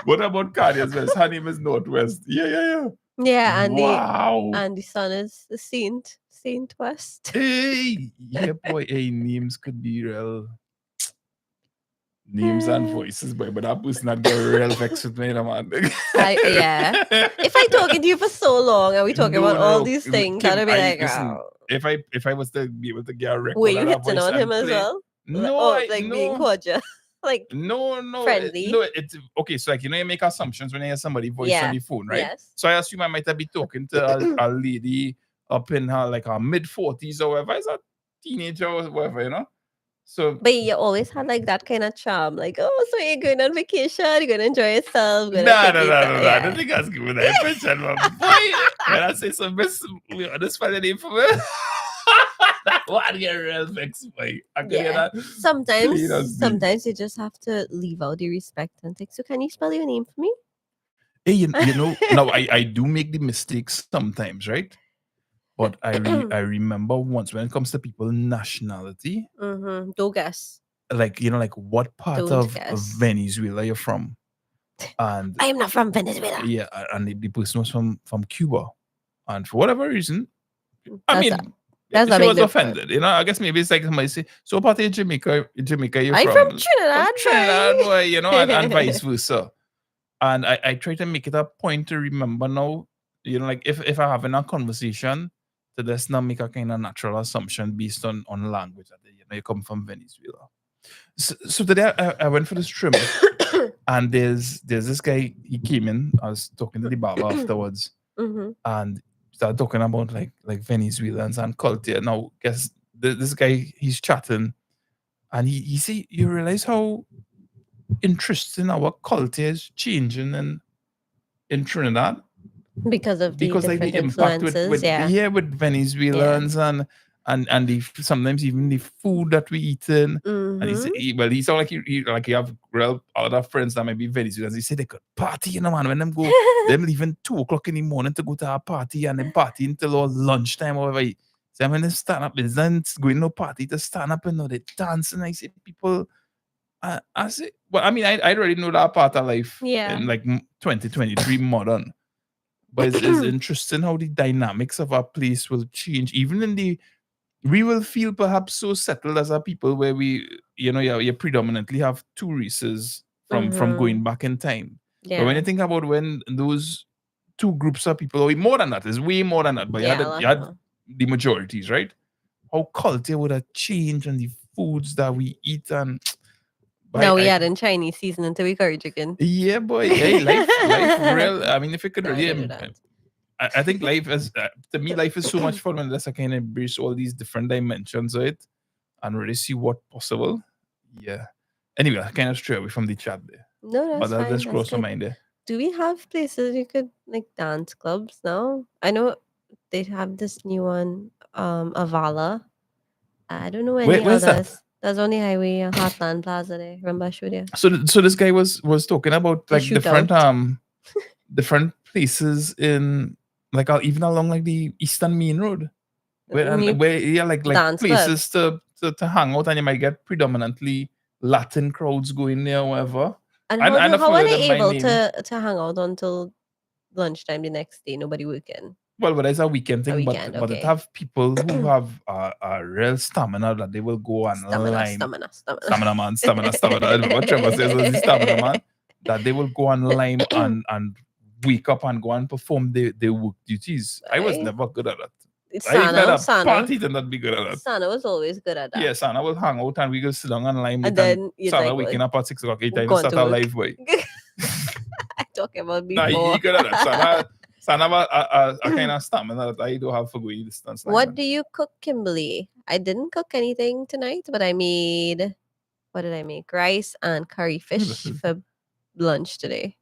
What about Cardi as well? Her name is Northwest. Yeah. Yeah, and wow. And the son is the Saint West. Hey, yeah, boy. Hey, names could be real. Names and voices, boy, but that person not get real vexed with me, man. Yeah. If I talking to you for so long and we talking about all these things, I'd be like, listen, if I was to be able to get a record, were you hitting on him as well? No, being cordial, like no, friendly. No, it's okay. So like you make assumptions when you hear somebody voice on the phone, right? Yes. So I assume I might have been talking to a lady up in her like her mid-40s or whatever, is a teenager or whatever, you know. So, but you always had like that kind of charm, like, oh, so you're going on vacation, you're gonna enjoy yourself. No. I don't think I was giving that impression, boy. When I say so, miss, this funny name for me. That one get real vexed, boy. I can hear that. Sometimes you just have to leave out the respect and think. So, can you spell your name for me? Hey, you know, now I do make the mistakes sometimes, right? But I remember once when it comes to people nationality, don't guess. Like what part of Venezuela you're from? And I am not from Venezuela. Yeah, and the person was from Cuba, and for whatever reason, she was offended. You know, I guess maybe it's like somebody say, "So, what part of Jamaica you're I'm from Trinidad, boy, you know, and vice versa." And I try to make it a point to remember now. You know, like if I have in a conversation, let's not make a kind of natural assumption based on language that you come from Venezuela. So today I went for this trim, and there's this guy. He came in. I was talking to the barber afterwards, and started talking about like Venezuelans and culture. Now, guess this guy, he's chatting, and he say, you realize how interesting our culture is changing in Trinidad because of the like the impact with Venezuelans and the sometimes even the food that we eat in. And he sound like he have real other friends that might be Venezuelans. He say they could party, man. When them go, them leaving 2:00 in the morning to go to a party and then party until all lunchtime or whatever. So when they stand up, it's not going no party to stand up and they dance, and I see people. I say, well, I mean, I already know that part of life in like 2023 modern. But it's interesting how the dynamics of our place will change. Even we will feel perhaps so settled as a people where we, you predominantly have two races from going back in time. Yeah. But when you think about when those two groups of people, or more than that, it's way more than that, but you had the majorities, right? How culture would have changed and the foods that we eat and... Now we add in Chinese seasoning to curry chicken. Yeah, boy. Hey, life real. I mean, if it could really... I think life is... to me, life is so much fun when I kind of embrace all these different dimensions of it and really see what's possible. Yeah. Anyway, I kind of stray away from the chat there. No, that's fine. But just cross my mind there. Do we have places you could, like, dance clubs now? I know they have this new one, Avala. I don't know any others. That? There's only Highway Heartland Plaza there. Remember, So this guy was talking about like different different places in like even along like the Eastern Main Road, where like places to hang out, and you might get predominantly Latin crowds going there, or whatever. And how are they able to hang out until lunchtime the next day? Nobody working. Well, but it's a weekend thing, but it have people who have a real stamina that they will go and line. Stamina. What Trevor says is the stamina man. That they will go and lime and wake up and go and perform their work duties. I was never good at that. Sana party to not be good at that. Sana was always good at that. Yeah, Sana will hang out and we go sit down and lime. And then Sana waking up at 6 o'clock, 8 times to start our live boy. I'm talking about before. Nah, you good at that. Sana have a kind of stamina that I don't have for going distance. What do you cook, Kimberly? I didn't cook anything tonight, but I made... What did I make? Rice and curry fish for lunch today.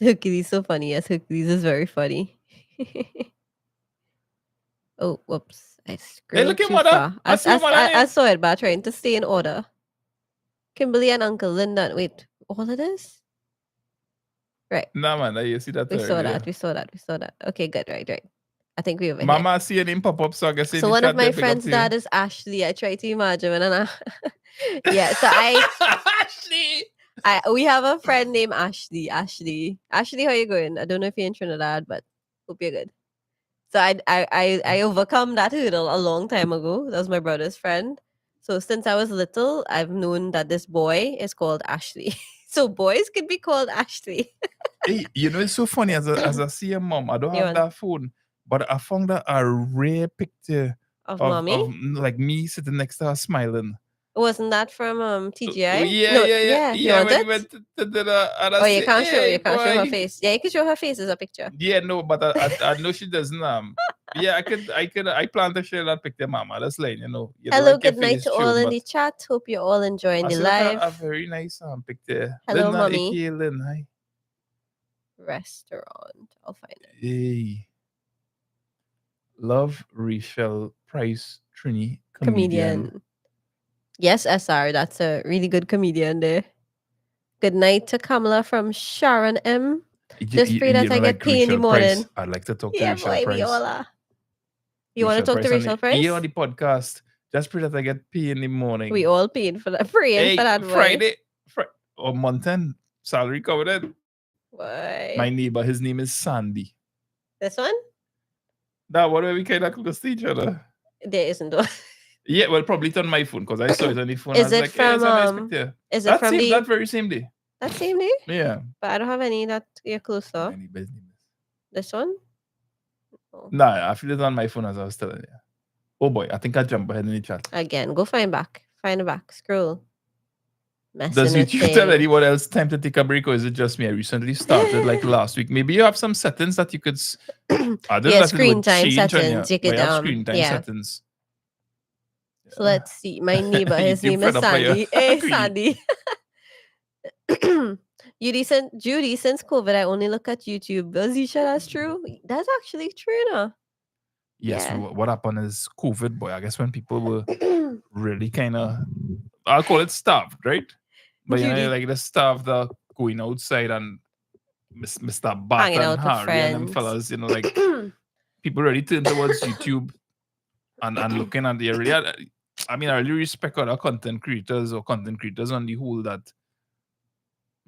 Hercules is so funny. Yes, Hercules is very funny. Oh, whoops. I scrolled too far. I saw it, but trying to stay in order. Kimberly and Uncle Linda. Wait, all of this? Right. Nah, man, you see that. We saw that. Okay, good. Right. I think we over Mama see a name pop up, so I guess. So one of my friends' dad is Ashley. I try to imagine when yeah, so Ashley. We have a friend named Ashley. Ashley, how you going? I don't know if you're in Trinidad, but hope you're good. So I overcome that hurdle a long time ago. That was my brother's friend. So since I was little, I've known that this boy is called Ashley. So boys can be called Ashley. Hey, it's so funny as I see your mom. I don't have that phone, but I found a rare picture of mommy, like me sitting next to her smiling. Wasn't that from TGI? Yeah. You when we went to oh, you can't show. You can't show her face. Yeah, you can show her face as a picture. Yeah, no, but I know she doesn't. Yeah, I plan to share that picture, Mama. That's like Hello, good night to all in the chat. Hope you're all enjoying the live. A very nice picture. Hello, Linda, mommy. Lynn, hi. Restaurant. I'll find it. Hey. Love Rachel Price Trini, comedian. Yes, SR. That's a really good comedian there. Good night to Kamala from Sharon M. Just pray that I get paid in the morning. I'd like to talk to Rachel Price. Viola. You want to talk to Rachel Price? Here on the podcast. Just pray that I get paid in the morning. We all paid for that. Praying for that. Friday or month end salary covered it. Why? My neighbor, his name is Sandy. This one? That one where we kind of close to each other. There isn't one. Yeah, well, probably it's on my phone because I saw it on the phone. Is it from? Is it from that very same day? That same day? Yeah. But I don't have any that you're close to. Any business. This one? Oh. Nah, I feel it on my phone as I was telling you. Oh boy, I think I jumped ahead in the chat. Again, go find back. Find the back. Scroll. Does Messing with YouTube tell things. anyone else time to take a break, or is it just me? I recently started like last week. Maybe you have some settings that you could. I don't know Yeah, that it screen would time change on settings. You but could you have screen time yeah. settings. So let's see. My neighbor, his You name fed is up by your Sandy. Hey, screen. Sandy. Judy, since COVID, I only look at YouTube. Azisha, that's true. That's actually true, no? Yes, Yeah. what happened is COVID, boy. I guess when people were really kind of, I'll call it starved, right? But you know, Judy. like the stuff that going outside and Mr. Bat Hanging and out with Harry and them friends. fellas, you know, like people really turn towards YouTube and looking at the really. I mean, I really respect other content creators or content creators on the whole that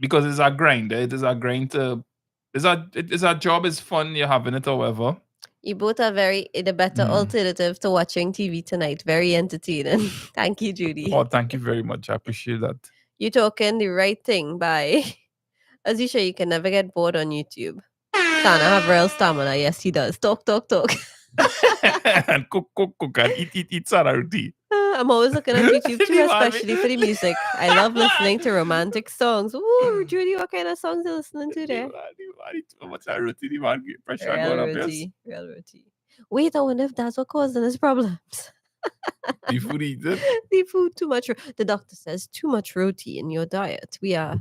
because it's a grind. It is a grind to. It is a job. It's fun. You're having it, however. You both are the better alternative to watching TV tonight. Very entertaining. Thank you, Judy. Oh, thank you very much. I appreciate that. You talking the right thing. Bye. Azisha, you can never get bored on YouTube. Sana have real stamina. Yes, he does. Talk. And cook, and eat Sararti. I'm always looking at YouTube too, especially for the music. I love listening to romantic songs. Ooh, Judy, what kind of songs are you listening to there? Real roti. Wait, I wonder if that's what causing his problems. The food eaten. The food too much. The doctor says too much roti in your diet. We are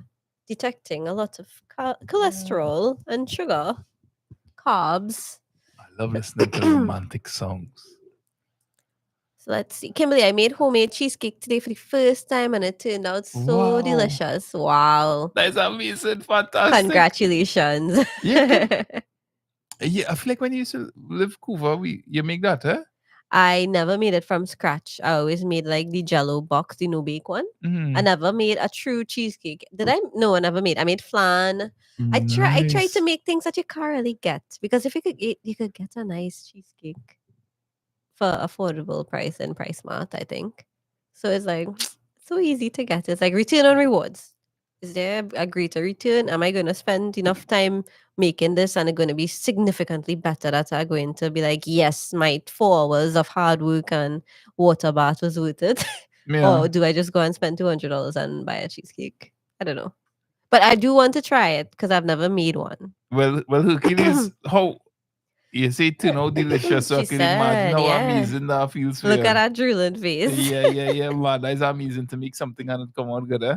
detecting a lot of cholesterol and sugar, carbs. I love listening to romantic songs. So let's see. Kimberly, I made homemade cheesecake today for the first time and it turned out so delicious. Wow. That's amazing. Fantastic. Congratulations. Yeah. Yeah, I feel like when you used to live Cuba, you make that, huh? I never made it from scratch. I always made like the Jello box, the no bake one. I never made a true cheesecake. Did I? No, I never made. I made flan. I tried to make things that you can't really get because if you could get a nice cheesecake for affordable price and Price Mart, I think. So it's like so easy to get. It's like return on rewards. Is there a greater return? Am I going to spend enough time making this and it's going to be significantly better that I'm going to be like, yes, my 4 hours of hard work and water bath was worth it? Yeah. Or do I just go and spend $200 and buy a cheesecake? I don't know. But I do want to try it because I've never made one. Well, Hercules, how you say to know delicious, so I can imagine how amazing that feels for Look you. at that drooling face. Yeah, man. That's amazing to make something and it come out good, eh?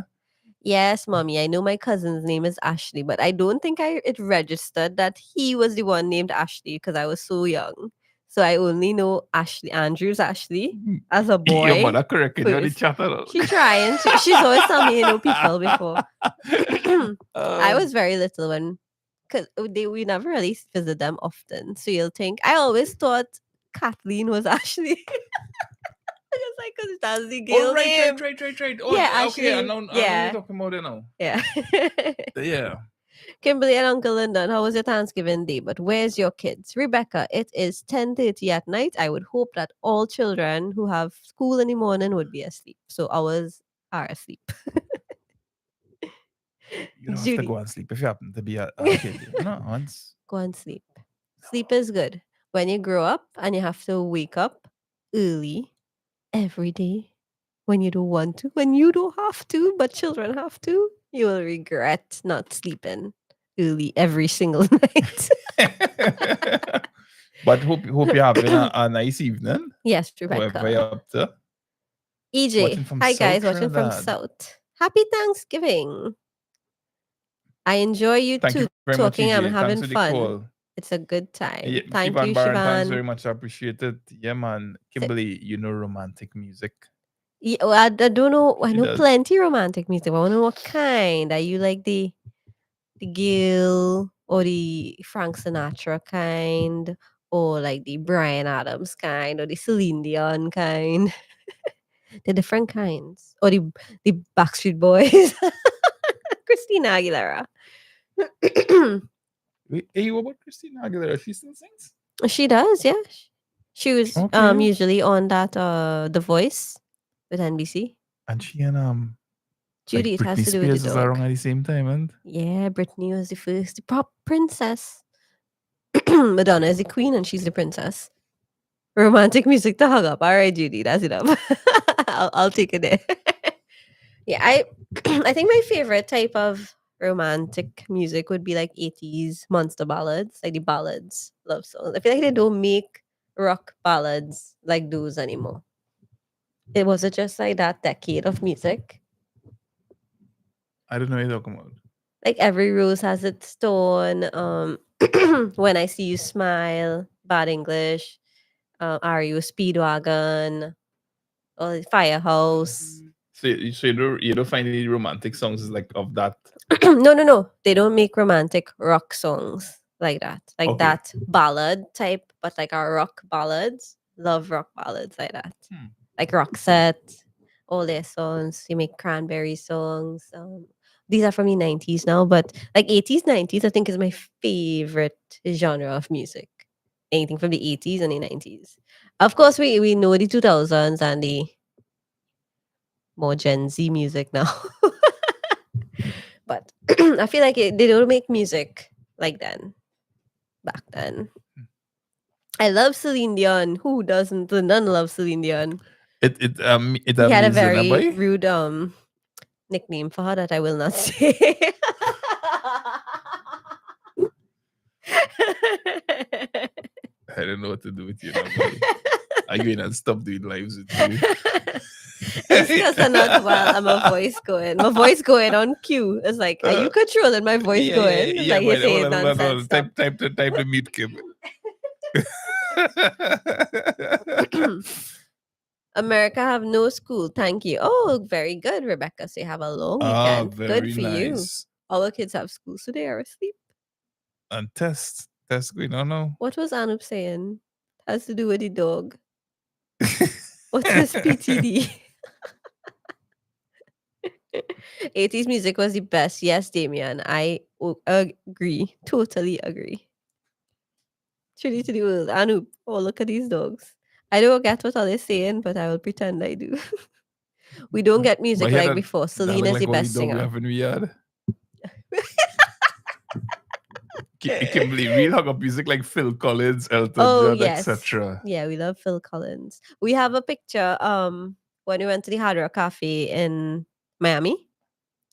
Yes, mommy. I know my cousin's name is Ashley, but I don't think it registered that he was the one named Ashley because I was so young. So I only know Andrew's Ashley as a boy. Your mother corrected you on the chat. She's trying. She's always telling me, people before. I was very little when, because we never really visit them often. So you'll think, I always thought Kathleen was Ashley. Just like, because that's the girl name. Right. Oh, yeah, okay. Ashley. I know you're talking about it now. Yeah. Yeah. Kimberly and Uncle Lyndon, how was your Thanksgiving day? But where's your kids? Rebecca, it is 10:30 at night. I would hope that all children who have school in the morning would be asleep. So ours are asleep. You don't have to go and sleep if you happen to be a kid. No, once. Go and sleep. Sleep is good. When you grow up and you have to wake up early every day when you don't want to, when you don't have to, but children have to, you will regret not sleeping early every single night. But hope you're having a nice evening. Yes, Rebecca. Wherever you're up to. EJ, hi guys, watching from South. Happy Thanksgiving. I enjoy you too talking. I'm having fun. It's a good time. Yeah, Thank Siobhan you, Barron, Siobhan. thanks very much. I appreciate it. Yeah, man. Kimberly, you know romantic music. Yeah, well, I don't know. I She know does. plenty romantic music. But I want to know what kind. Are you like the Gil or the Frank Sinatra kind, or like the Bryan Adams kind, or the Celine Dion kind? The different kinds, or the Backstreet Boys, Christina Aguilera. Hey, what about Christina Aguilera? She still sings? She does, yeah. She was Okay. usually on that The Voice with NBC. And she and Judy, like it has Britney to do with Spears the was dog. around at the same time, and Yeah, Britney was the first, the pop princess. Madonna is the queen and she's the princess. Romantic music to hug up. All right, Judy, that's enough. I'll take it there. Yeah, I think my favorite type of romantic music would be like 80s monster ballads, like the ballads, love songs. I feel like they don't make rock ballads like those anymore. It wasn't just like that decade of music. I don't know what you're talking about. Like Every Rose Has Its Thorn, When I See You Smile, Bad English, Are You a Speedwagon, Firehouse. So you don't find any romantic songs like of that? No. They don't make romantic rock songs like that. Like Okay. that ballad type, but like our rock ballads. Love rock ballads like that. Like Roxette, all their songs. You make Cranberry songs. These are from the 90s now, but like 80s, 90s, I think is my favorite genre of music. Anything from the 80s and the 90s. Of course, we know the 2000s and the more Gen Z music now. But I feel like they don't make music like then, back then. I love Celine Dion. Who doesn't? None love Celine Dion. It He had a very rude nickname for her that I will not say. I don't know what to do with you now, buddy. I'm going to stop doing lives with you. It's because I'm not well. My voice going on cue. It's like, are you controlling my voice going? It's like you're saying nonsense. Type the mute Kim. America have no school. Thank you. Oh, very good, Rebecca. So you have a long weekend. Good for you. Our kids have school, so they are asleep. And tests going on now. What was Anup saying? Has to do with the dog. What's this PTD? 80s music was the best. Yes, Damien. I agree. Totally agree. Truly to the world. Anup. Oh, look at these dogs. I don't get what all they're saying, but I will pretend I do. We don't get music like before. Celine is the best singer. Kimberly, we hug up music like Phil Collins, Elton John, yes. etc. Yeah, we love Phil Collins. We have a picture when we went to the Hard Rock Cafe in Miami.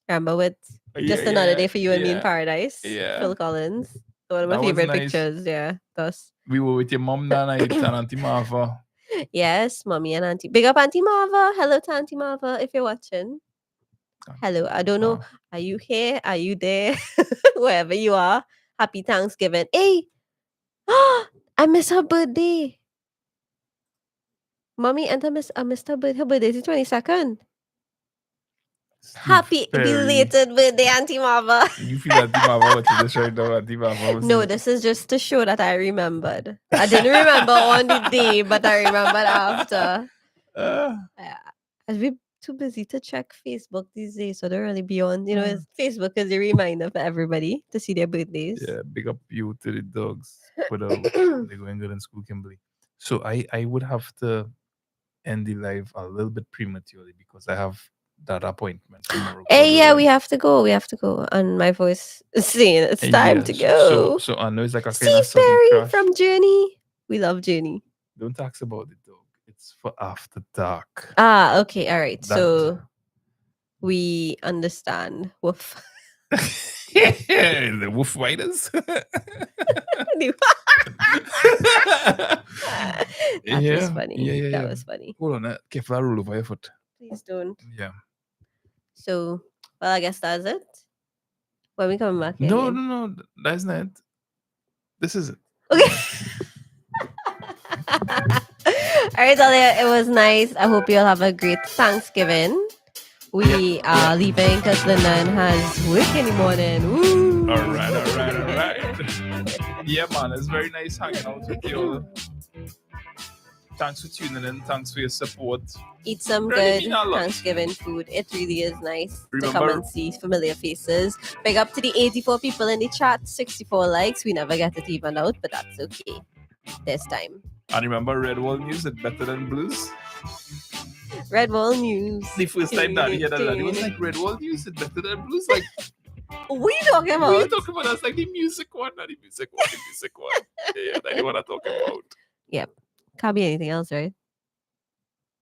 Remember with Just Another Day for You and Me in Paradise? Yeah. Phil Collins. One of my favorite pictures. Yeah, thus. We were with your mom that night and Auntie Marva. Yes, mommy and auntie. Big up Auntie Marva. Hello to Auntie Marva if you're watching. Hello. I don't know. Are you here? Are you there? Wherever you are. Happy Thanksgiving. Hey! I miss her birthday. Mommy and I missed her birthday. Her birthday is the 22nd. Happy belated birthday, Auntie Marva. You feel Auntie Marva watching this right now, Auntie Marva? No, this is just to show that I remembered. I didn't remember on the day, but I remembered after. I've been too busy to check Facebook these days, so they're really beyond. Facebook is a reminder for everybody to see their birthdays. Yeah, big up you to the dogs. They're going good in school, Kimberly. So I would have to end the live a little bit prematurely because I have that appointment tomorrow. Hey, yeah, we have to go. And my voice is saying it's time to go. So I know it's like a kind of sudden crush. From Journey. We love Journey. Don't talk about it, dog. It's for after dark. Okay, all right. So we understand. Woof. The Wolf Riders. That was funny. Yeah. That was funny. Hold on, careful, I'll roll over your foot. Please don't. Yeah. So, well, I guess that's it. When we coming back? No, that's not it. This is it. Okay. All right, Dahlia, it was nice. I hope you'll have a great Thanksgiving. We are leaving because Lyndon has work in the morning. Woo! All right. Yeah, man, it's very nice hanging out with you. Thanks for tuning in. Thanks for your support. Eat some good Thanksgiving food. It really is nice to come and see familiar faces. Big up to the 84 people in the chat. 64 likes. We never get it even out, but that's okay. This time. And remember, Red Wall News is better than Blues. Red Wall News. The first time that he had that, it was like Red Wall News is better than Blues. Like, We talking We about? talking about that's like the music one, not the music one. The music one. Yeah, that's what I'm talking about. Yep. Can't be anything else, right?